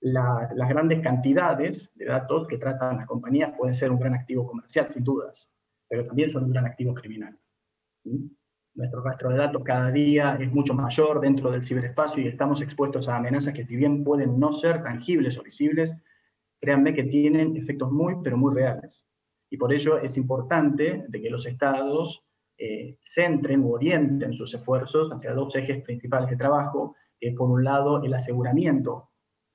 Las grandes cantidades de datos que tratan las compañías pueden ser un gran activo comercial, sin dudas, pero también son un gran activo criminal. ¿Sí? Nuestro rastro de datos cada día es mucho mayor dentro del ciberespacio y estamos expuestos a amenazas que, si bien pueden no ser tangibles o visibles, créanme que tienen efectos muy, pero muy reales. Y por ello es importante de que los estados centren o orienten sus esfuerzos hacia dos ejes principales de trabajo, que es por un lado el aseguramiento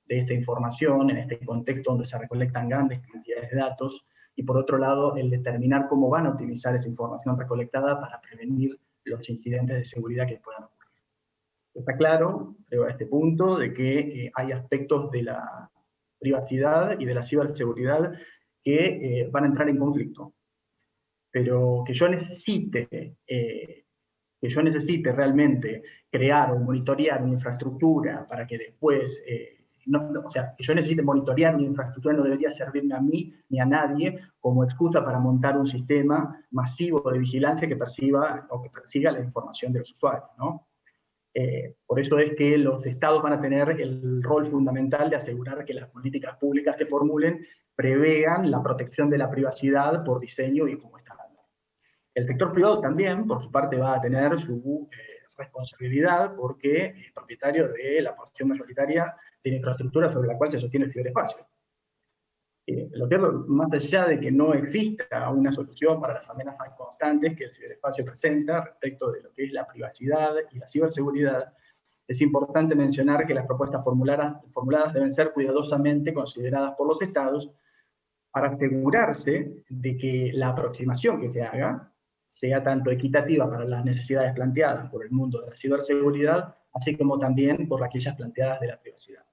de esta información en este contexto donde se recolectan grandes cantidades de datos, y por otro lado el determinar cómo van a utilizar esa información recolectada para prevenir los incidentes de seguridad que puedan ocurrir. Está claro, creo, a este punto, de que hay aspectos de la privacidad y de la ciberseguridad que van a entrar en conflicto. Pero que yo necesite realmente crear o monitorear una infraestructura para que después, o sea, que yo necesite monitorear una infraestructura no debería servirme a mí ni a nadie como excusa para montar un sistema masivo de vigilancia que persiga la información de los usuarios, ¿no? Por eso es que los estados van a tener el rol fundamental de asegurar que las políticas públicas que formulen prevean la protección de la privacidad por diseño y como estándar. El sector privado también, por su parte, va a tener su responsabilidad porque es propietario de la porción mayoritaria de la infraestructura sobre la cual se sostiene el ciberespacio. Lo cierto, más allá de que no exista una solución para las amenazas constantes que el ciberespacio presenta respecto de lo que es la privacidad y la ciberseguridad, es importante mencionar que las propuestas formuladas deben ser cuidadosamente consideradas por los estados, para asegurarse de que la aproximación que se haga sea tanto equitativa para las necesidades planteadas por el mundo de la ciberseguridad, así como también por aquellas planteadas de la privacidad.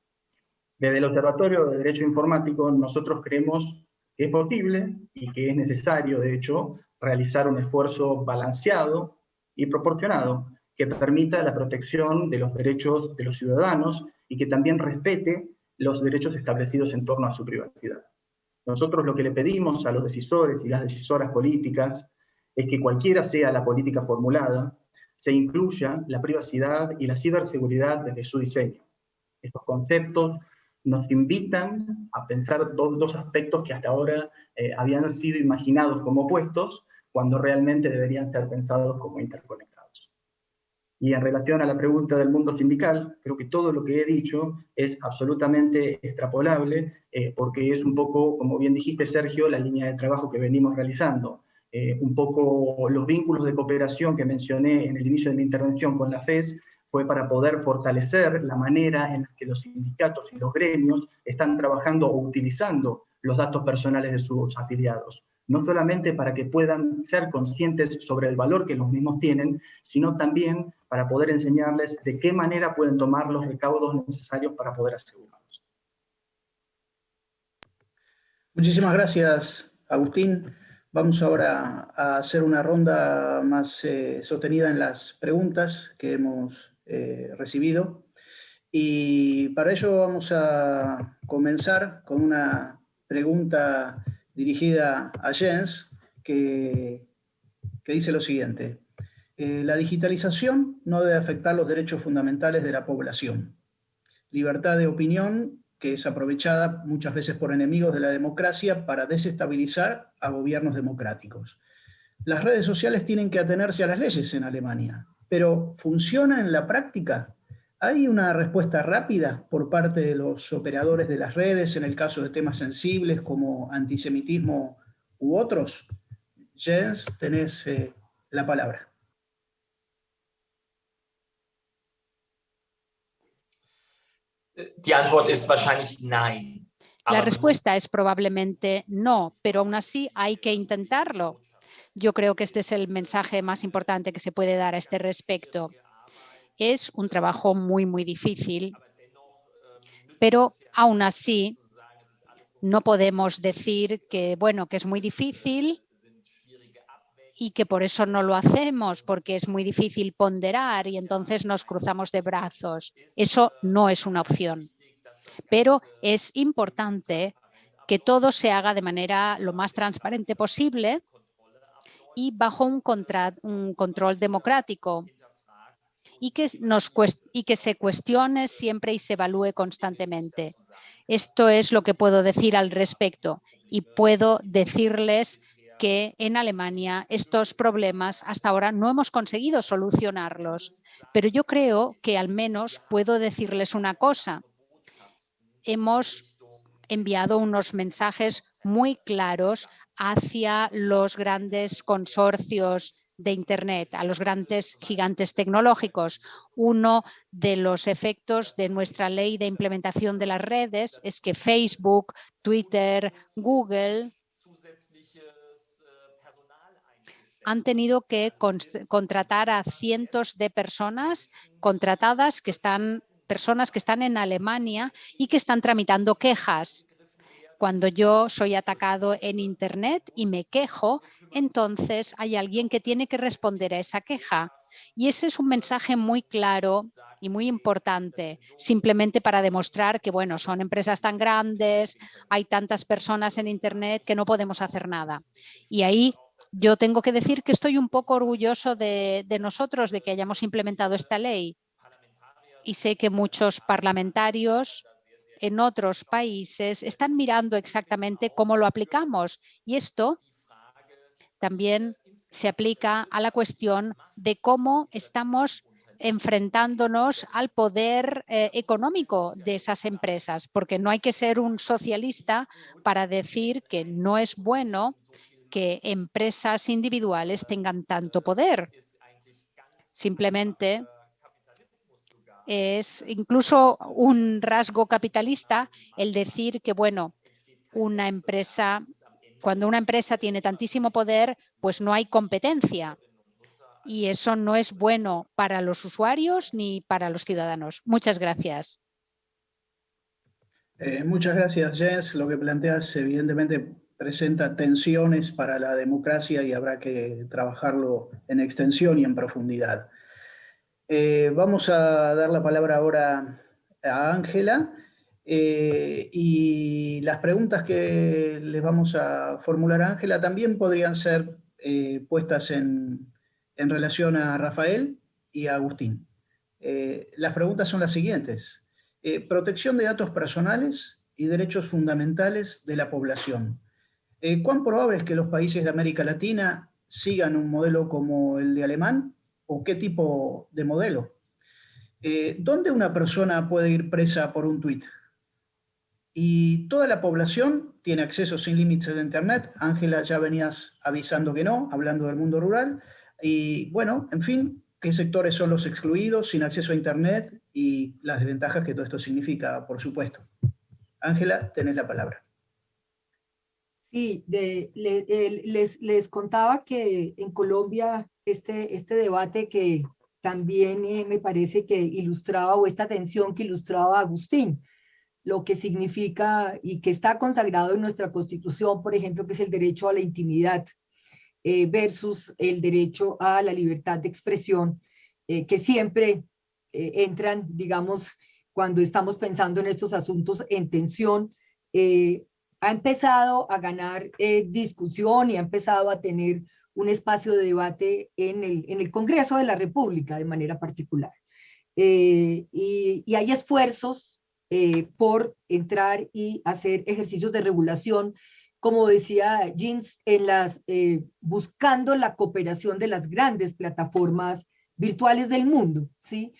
Desde el Observatorio de Derecho Informático, nosotros creemos que es posible y que es necesario, de hecho, realizar un esfuerzo balanceado y proporcionado que permita la protección de los derechos de los ciudadanos y que también respete los derechos establecidos en torno a su privacidad. Nosotros lo que le pedimos a los decisores y las decisoras políticas es que cualquiera sea la política formulada, se incluya la privacidad y la ciberseguridad desde su diseño. Estos conceptos nos invitan a pensar dos aspectos que hasta ahora habían sido imaginados como opuestos, cuando realmente deberían ser pensados como interconectados. Y en relación a la pregunta del mundo sindical, creo que todo lo que he dicho es absolutamente extrapolable, porque es un poco, como bien dijiste, Sergio, la línea de trabajo que venimos realizando. Un poco los vínculos de cooperación que mencioné en el inicio de mi intervención con la FES fue para poder fortalecer la manera en la que los sindicatos y los gremios están trabajando o utilizando los datos personales de sus afiliados. No solamente para que puedan ser conscientes sobre el valor que los mismos tienen, sino también para poder enseñarles de qué manera pueden tomar los recaudos necesarios para poder asegurarlos. Muchísimas gracias, Agustín. Vamos ahora a hacer una ronda más sostenida en las preguntas que hemos recibido. Y para ello vamos a comenzar con una pregunta dirigida a Jens, que dice lo siguiente. La digitalización no debe afectar los derechos fundamentales de la población. Libertad de opinión que es aprovechada muchas veces por enemigos de la democracia para desestabilizar a gobiernos democráticos. Las redes sociales tienen que atenerse a las leyes en Alemania, pero ¿funciona en la práctica? ¿Hay una respuesta rápida por parte de los operadores de las redes en el caso de temas sensibles como antisemitismo u otros? Jens, tenés la palabra. Die Antwort ist wahrscheinlich nein. La respuesta es probablemente no, pero aún así hay que intentarlo. Yo creo que este es el mensaje más importante que se puede dar a este respecto. Es un trabajo muy, muy difícil, pero aún así no podemos decir que, bueno, que es muy difícil y que por eso no lo hacemos, porque es muy difícil ponderar y entonces nos cruzamos de brazos. Eso no es una opción. Pero es importante que todo se haga de manera lo más transparente posible y bajo un control democrático y que se cuestione siempre y se evalúe constantemente. Esto es lo que puedo decir al respecto y puedo decirles que en Alemania estos problemas hasta ahora no hemos conseguido solucionarlos, pero yo creo que al menos puedo decirles una cosa. Hemos enviado unos mensajes muy claros hacia los grandes consorcios de Internet, a los grandes gigantes tecnológicos. Uno de los efectos de nuestra ley de implementación de las redes es que Facebook, Twitter, Google han tenido que contratar a cientos de personas contratadas personas que están en Alemania y que están tramitando quejas. Cuando yo soy atacado en Internet y me quejo, entonces hay alguien que tiene que responder a esa queja. Y ese es un mensaje muy claro y muy importante, simplemente para demostrar que, bueno, son empresas tan grandes, hay tantas personas en Internet que no podemos hacer nada. Y ahí yo tengo que decir que estoy un poco orgulloso de nosotros, de que hayamos implementado esta ley. Y sé que muchos parlamentarios en otros países están mirando exactamente cómo lo aplicamos. Y esto también se aplica a la cuestión de cómo estamos enfrentándonos al poder económico de esas empresas, porque no hay que ser un socialista para decir que no es bueno que empresas individuales tengan tanto poder. Simplemente es incluso un rasgo capitalista el decir que, bueno, una empresa tiene tantísimo poder, pues no hay competencia. Y eso no es bueno para los usuarios ni para los ciudadanos. Muchas gracias. Muchas gracias, Jens. Lo que planteas evidentemente presenta tensiones para la democracia y habrá que trabajarlo en extensión y en profundidad. Vamos a dar la palabra ahora a Ángela y las preguntas que les vamos a formular a Ángela también podrían ser puestas en relación a Rafael y a Agustín. Las preguntas son las siguientes. Protección de datos personales y derechos fundamentales de la población. ¿Cuán probable es que los países de América Latina sigan un modelo como el de Alemán? ¿O qué tipo de modelo? ¿Dónde una persona puede ir presa por un tuit? ¿Y toda la población tiene acceso sin límites a Internet? Ángela, ya venías avisando que no, hablando del mundo rural. Y bueno, en fin, ¿qué sectores son los excluidos sin acceso a Internet y las desventajas que todo esto significa, por supuesto? Ángela, tenés la palabra. Sí, les contaba que en Colombia este debate que también me parece que ilustraba, o esta tensión que ilustraba Agustín, lo que significa y que está consagrado en nuestra Constitución, por ejemplo, que es el derecho a la intimidad versus el derecho a la libertad de expresión, que siempre entran, digamos, cuando estamos pensando en estos asuntos en tensión. Ha empezado a ganar discusión y ha empezado a tener un espacio de debate en el Congreso de la República de manera particular. Y hay esfuerzos por entrar y hacer ejercicios de regulación, como decía Jens, buscando la cooperación de las grandes plataformas virtuales del mundo, ¿sí?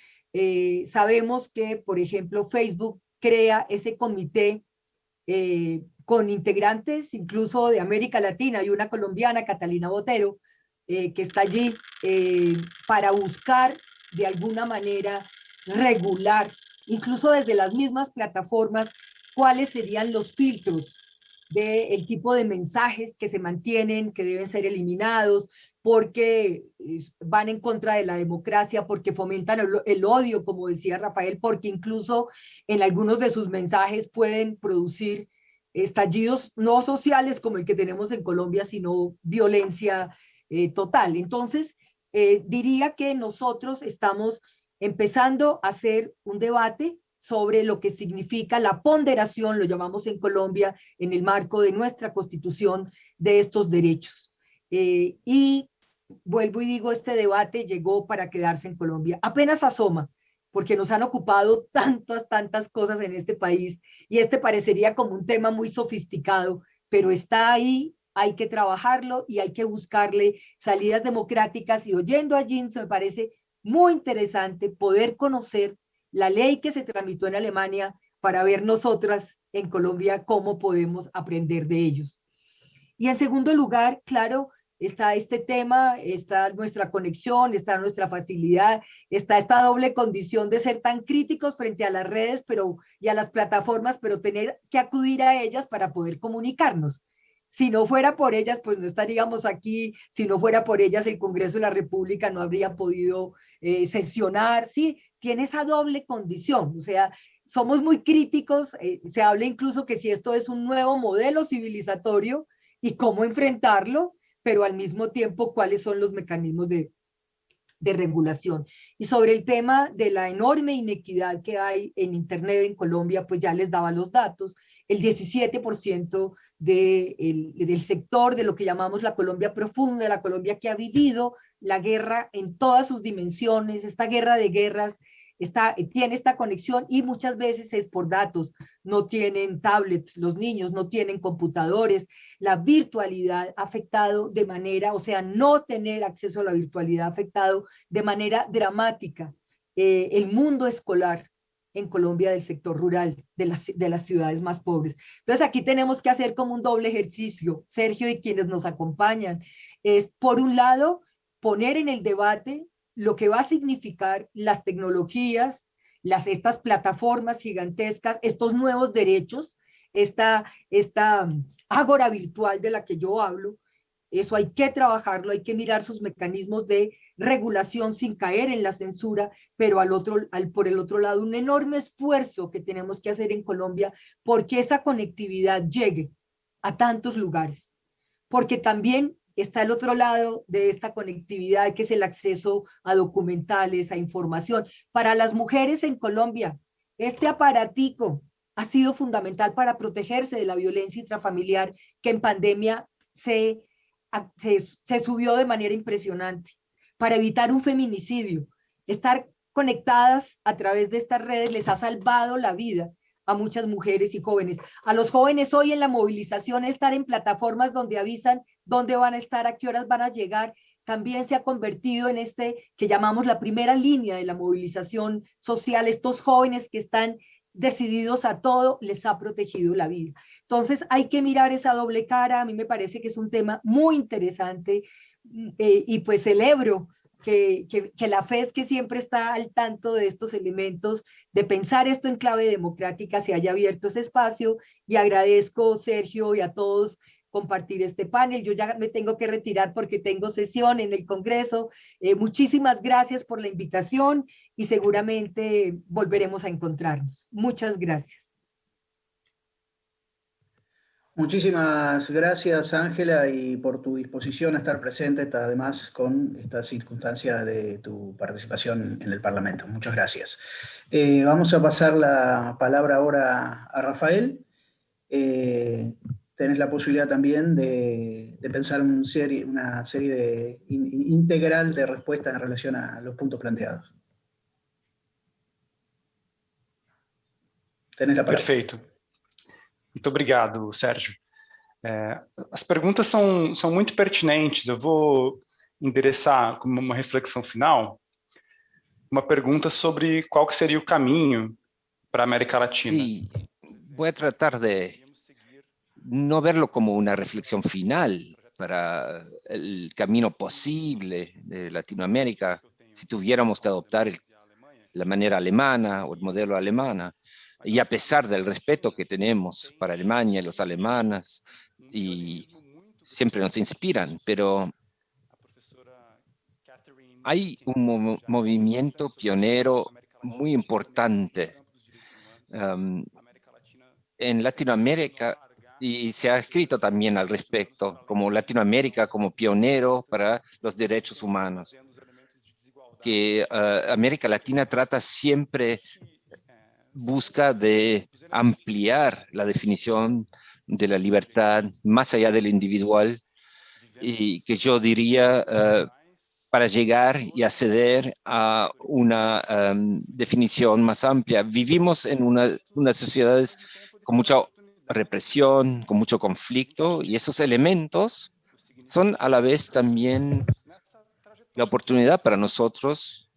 Sabemos que, por ejemplo, Facebook crea ese comité con integrantes incluso de América Latina. Hay una colombiana, Catalina Botero, que está allí para buscar de alguna manera regular, incluso desde las mismas plataformas, cuáles serían los filtros del tipo de mensajes que se mantienen, que deben ser eliminados, porque van en contra de la democracia, porque fomentan el odio, como decía Rafael, porque incluso en algunos de sus mensajes pueden producir estallidos no sociales como el que tenemos en Colombia, sino violencia total. Entonces, diría que nosotros estamos empezando a hacer un debate sobre lo que significa la ponderación, lo llamamos en Colombia, en el marco de nuestra Constitución, de estos derechos. Y vuelvo y digo, este debate llegó para quedarse en Colombia. Apenas asoma, porque nos han ocupado tantas cosas en este país, y este parecería como un tema muy sofisticado, pero está ahí, hay que trabajarlo y hay que buscarle salidas democráticas. Y oyendo a Jens, me parece muy interesante poder conocer la ley que se tramitó en Alemania para ver nosotras en Colombia cómo podemos aprender de ellos. Y en segundo lugar, claro, está este tema, está nuestra conexión, está nuestra facilidad, está esta doble condición de ser tan críticos frente a las redes y a las plataformas, pero tener que acudir a ellas para poder comunicarnos. Si no fuera por ellas, pues no estaríamos aquí. Si no fuera por ellas, el Congreso de la República no habría podido sesionar. Sí, tiene esa doble condición. O sea, somos muy críticos. Se habla incluso que si esto es un nuevo modelo civilizatorio y cómo enfrentarlo, pero al mismo tiempo, cuáles son los mecanismos de regulación. Y sobre el tema de la enorme inequidad que hay en Internet en Colombia, pues ya les daba los datos. El 17% del sector de lo que llamamos la Colombia profunda, la Colombia que ha vivido la guerra en todas sus dimensiones, esta guerra de guerras, tiene esta conexión, y muchas veces es por datos. No tienen tablets, los niños no tienen computadores. La virtualidad ha afectado de manera, o sea, no tener acceso a la virtualidad ha afectado de manera dramática el mundo escolar en Colombia, del sector rural, de las ciudades más pobres. Entonces aquí tenemos que hacer como un doble ejercicio, Sergio y quienes nos acompañan. Es, por un lado, poner en el debate lo que va a significar las tecnologías, estas plataformas gigantescas, estos nuevos derechos, esta ágora virtual de la que yo hablo. Eso hay que trabajarlo, hay que mirar sus mecanismos de regulación sin caer en la censura, pero por el otro lado, un enorme esfuerzo que tenemos que hacer en Colombia porque esa conectividad llegue a tantos lugares. Porque también está el otro lado de esta conectividad, que es el acceso a documentales, a información. Para las mujeres en Colombia, este aparatico ha sido fundamental para protegerse de la violencia intrafamiliar que en pandemia se subió de manera impresionante, para evitar un feminicidio. Estar conectadas a través de estas redes les ha salvado la vida a muchas mujeres y jóvenes. A los jóvenes hoy en la movilización, estar en plataformas donde avisan dónde van a estar, a qué horas van a llegar, también se ha convertido en que llamamos la primera línea de la movilización social. Estos jóvenes que están decididos a todo, les ha protegido la vida. Entonces hay que mirar esa doble cara. A mí me parece que es un tema muy interesante y pues celebro que la FES, que siempre está al tanto de estos elementos, de pensar esto en clave democrática, se haya abierto ese espacio, y agradezco, Sergio, y a todos compartir este panel. Yo ya me tengo que retirar porque tengo sesión en el Congreso. Muchísimas gracias por la invitación y seguramente volveremos a encontrarnos. Muchas gracias. Muchísimas gracias, Ángela, y por tu disposición a estar presente, además con esta circunstancia de tu participación en el Parlamento. Muchas gracias. Vamos a pasar la palabra ahora a Rafael. Tenés la posibilidad también de pensar una serie integral de respuestas en relación a los puntos planteados. Tenés la palabra. Perfeito. Muito obrigado, Sérgio. As perguntas são muito pertinentes. Eu vou endereçar como uma reflexão final uma pergunta sobre qual que seria o caminho para a América Latina. Sí, voy a tratar de no verlo como una reflexión final para el camino posible de Latinoamérica si tuviéramos que adoptar la manera alemana o el modelo alemana. Y a pesar del respeto que tenemos para Alemania y los alemanes, y siempre nos inspiran, pero hay un movimiento pionero muy importante en Latinoamérica, y se ha escrito también al respecto, como Latinoamérica como pionero para los derechos humanos, que América Latina trata siempre, busca de ampliar la definición de la libertad más allá del individual, y que yo diría para llegar y acceder a una definición más amplia. Vivimos en unas sociedades con mucha represión, con mucho conflicto, y esos elementos son a la vez también la oportunidad para nosotros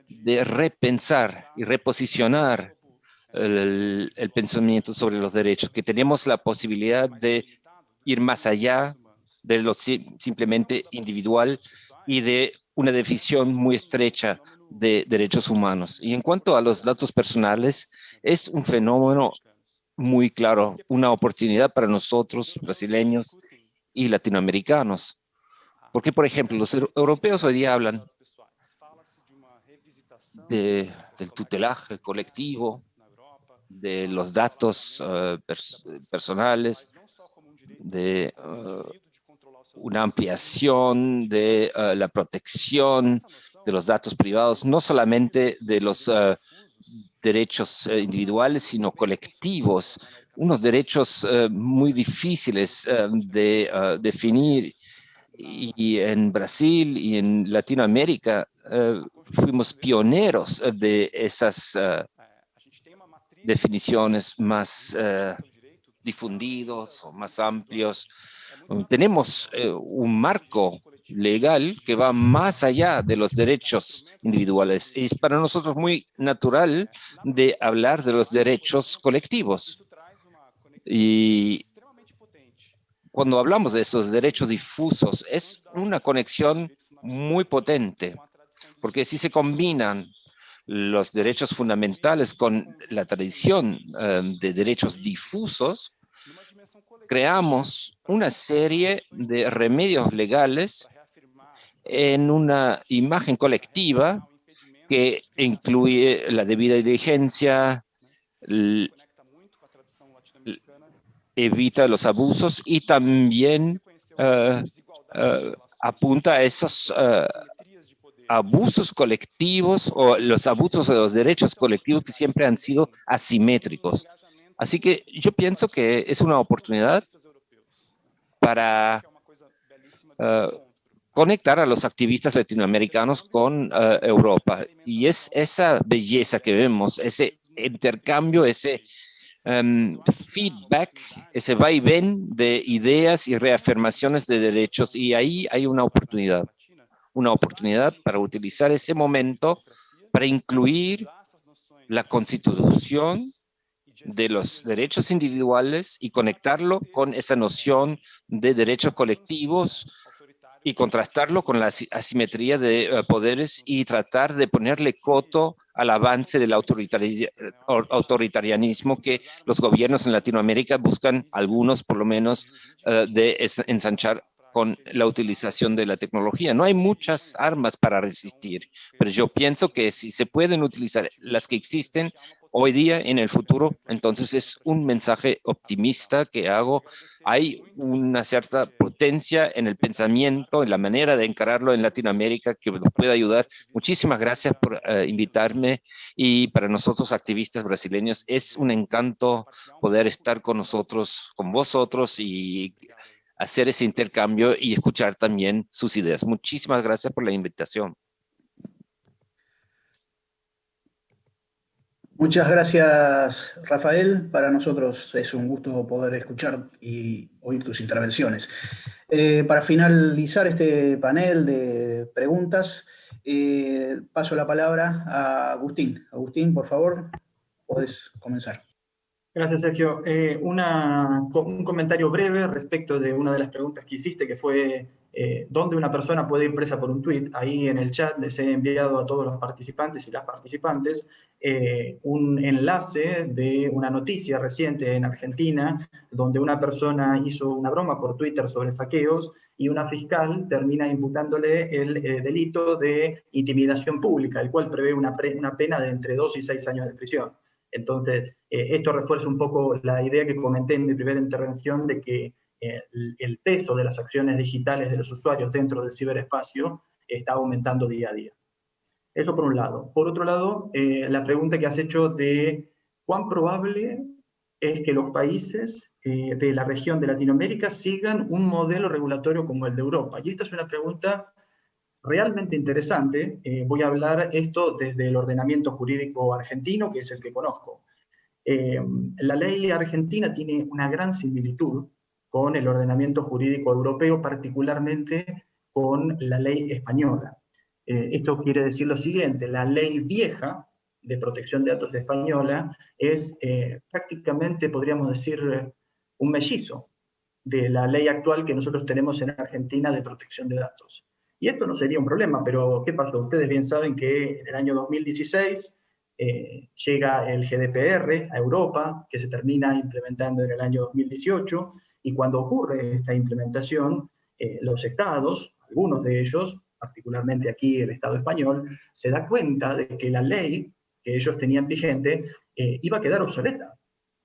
de repensar y reposicionar el pensamiento sobre los derechos, que tenemos la posibilidad de ir más allá de lo simplemente individual y de una definición muy estrecha de derechos humanos. Y en cuanto a los datos personales, es un fenómeno muy claro, una oportunidad para nosotros, brasileños y latinoamericanos. Porque, por ejemplo, los europeos hoy día hablan del tutelaje colectivo, de los datos personales, de una ampliación de la protección de los datos privados, no solamente de los derechos individuales, sino colectivos, unos derechos muy difíciles de definir. Y en Brasil y en Latinoamérica fuimos pioneros de esas definiciones más difundidos o más amplios. Tenemos un marco legal que va más allá de los derechos individuales. Y es para nosotros muy natural de hablar de los derechos colectivos. Y cuando hablamos de esos derechos difusos, es una conexión muy potente, porque si se combinan los derechos fundamentales con la tradición de derechos difusos, creamos una serie de remedios legales en una imagen colectiva que incluye la debida diligencia, evita los abusos y también apunta a esos abusos colectivos o los abusos de los derechos colectivos que siempre han sido asimétricos. Así que yo pienso que es una oportunidad para conectar a los activistas latinoamericanos con Europa. Y es esa belleza que vemos, ese intercambio, ese feedback, ese vaivén de ideas y reafirmaciones de derechos. Y ahí hay una oportunidad para utilizar ese momento para incluir la Constitución de los derechos individuales y conectarlo con esa noción de derechos colectivos y contrastarlo con la asimetría de poderes y tratar de ponerle coto al avance del autoritarianismo que los gobiernos en Latinoamérica buscan, algunos por lo menos, de ensanchar con la utilización de la tecnología. No hay muchas armas para resistir, pero yo pienso que si se pueden utilizar las que existen hoy día en el futuro, entonces es un mensaje optimista que hago. Hay una cierta potencia en el pensamiento, en la manera de encararlo en Latinoamérica que nos puede ayudar. Muchísimas gracias por invitarme, y para nosotros activistas brasileños es un encanto poder estar con nosotros, con vosotros, y hacer ese intercambio y escuchar también sus ideas. Muchísimas gracias por la invitación. Muchas gracias, Rafael. Para nosotros es un gusto poder escuchar y oír tus intervenciones. Para finalizar este panel de preguntas, paso la palabra a Agustín. Agustín, por favor, podés comenzar. Gracias, Sergio. Un comentario breve respecto de una de las preguntas que hiciste, que fue ¿dónde una persona puede ir presa por un tuit? Ahí en el chat les he enviado a todos los participantes y las participantes un enlace de una noticia reciente en Argentina, donde una persona hizo una broma por Twitter sobre saqueos y una fiscal termina imputándole el delito de intimidación pública, el cual prevé una pena de entre 2 y 6 años de prisión. Entonces, esto refuerza un poco la idea que comenté en mi primera intervención de que el peso de las acciones digitales de los usuarios dentro del ciberespacio está aumentando día a día. Eso por un lado. Por otro lado, la pregunta que has hecho de cuán probable es que los países de la región de Latinoamérica sigan un modelo regulatorio como el de Europa. Y esta es una pregunta realmente interesante. Voy a hablar esto desde el ordenamiento jurídico argentino, que es el que conozco. La ley argentina tiene una gran similitud con el ordenamiento jurídico europeo, particularmente con la ley española. Esto quiere decir lo siguiente: la ley vieja de protección de datos española es prácticamente, podríamos decir, un mellizo de la ley actual que nosotros tenemos en Argentina de protección de datos. Y esto no sería un problema, pero ¿qué pasó? Ustedes bien saben que en el año 2016 llega el GDPR a Europa, que se termina implementando en el año 2018, y cuando ocurre esta implementación, los estados, algunos de ellos, particularmente aquí el Estado español, se da cuenta de que la ley que ellos tenían vigente iba a quedar obsoleta,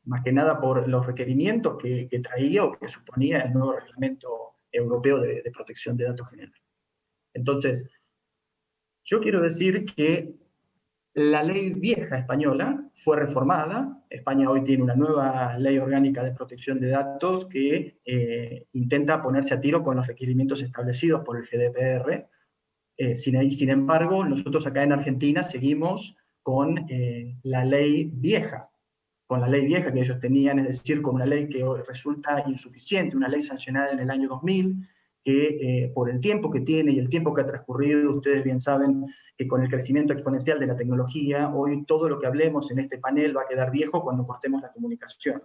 más que nada por los requerimientos que traía o que suponía el nuevo reglamento europeo de protección de datos general. Entonces, yo quiero decir que la ley vieja española fue reformada. España hoy tiene una nueva ley orgánica de protección de datos que intenta ponerse a tiro con los requerimientos establecidos por el GDPR. Sin embargo, nosotros acá en Argentina seguimos con la ley vieja, que ellos tenían, es decir, con una ley que hoy resulta insuficiente, una ley sancionada en el año 2000, que por el tiempo que tiene y el tiempo que ha transcurrido, ustedes bien saben que con el crecimiento exponencial de la tecnología, hoy todo lo que hablemos en este panel va a quedar viejo cuando cortemos la comunicación.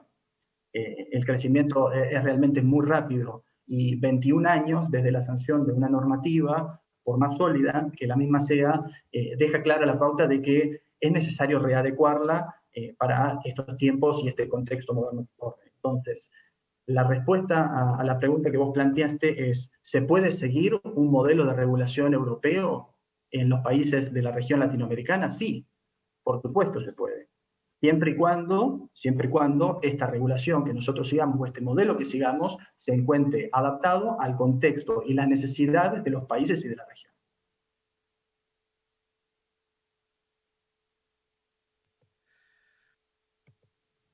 El crecimiento es realmente muy rápido, y 21 años desde la sanción de una normativa por más sólida que la misma sea, deja clara la pauta de que es necesario readecuarla para estos tiempos y este contexto moderno que corre. Entonces, la respuesta a la pregunta que vos planteaste es, ¿se puede seguir un modelo de regulación europeo en los países de la región latinoamericana? Sí, por supuesto se puede. Siempre y cuando esta regulación que nosotros sigamos o este modelo que sigamos se encuentre adaptado al contexto y las necesidades de los países y de la región.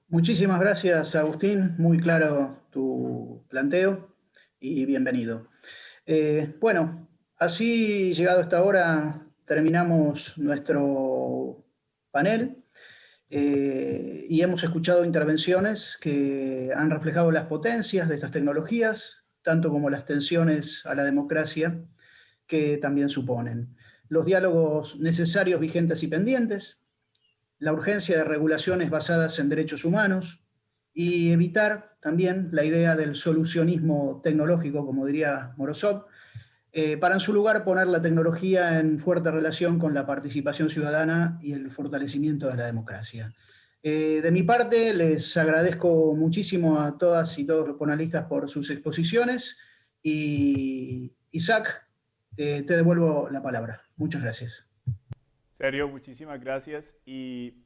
Muchísimas gracias, Agustín. Muy claro tu planteo y bienvenido. Bueno, así llegado a esta hora terminamos nuestro panel. Y hemos escuchado intervenciones que han reflejado las potencias de estas tecnologías, tanto como las tensiones a la democracia que también suponen. Los diálogos necesarios, vigentes y pendientes, la urgencia de regulaciones basadas en derechos humanos y evitar también la idea del solucionismo tecnológico, como diría Morozov, para en su lugar poner la tecnología en fuerte relación con la participación ciudadana y el fortalecimiento de la democracia. De mi parte, les agradezco muchísimo a todas y todos los panelistas por sus exposiciones y Isaac, te devuelvo la palabra. Muchas gracias. Sergio, muchísimas gracias y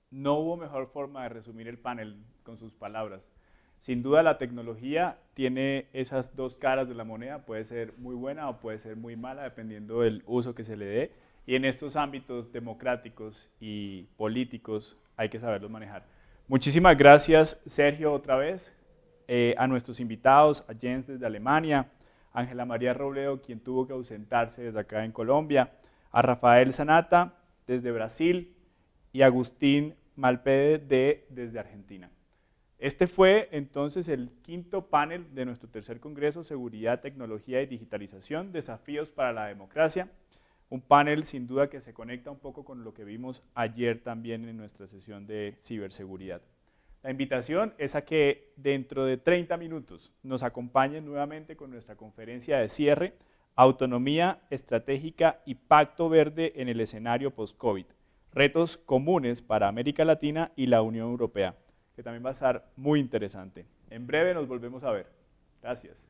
no hubo mejor forma de resumir el panel con sus palabras. Sin duda la tecnología tiene esas dos caras de la moneda, puede ser muy buena o puede ser muy mala dependiendo del uso que se le dé, y en estos ámbitos democráticos y políticos hay que saberlos manejar. Muchísimas gracias, Sergio, otra vez, a nuestros invitados, a Jens desde Alemania, a Ángela María Robledo, quien tuvo que ausentarse desde acá en Colombia, a Rafael Sanata desde Brasil y a Agustín Malpede desde Argentina. Este fue entonces el quinto panel de nuestro tercer congreso, Seguridad, Tecnología y Digitalización, Desafíos para la Democracia. Un panel sin duda que se conecta un poco con lo que vimos ayer también en nuestra sesión de ciberseguridad. La invitación es a que dentro de 30 minutos nos acompañen nuevamente con nuestra conferencia de cierre, Autonomía Estratégica y Pacto Verde en el escenario post-COVID, retos comunes para América Latina y la Unión Europea, que también va a estar muy interesante. En breve nos volvemos a ver. Gracias.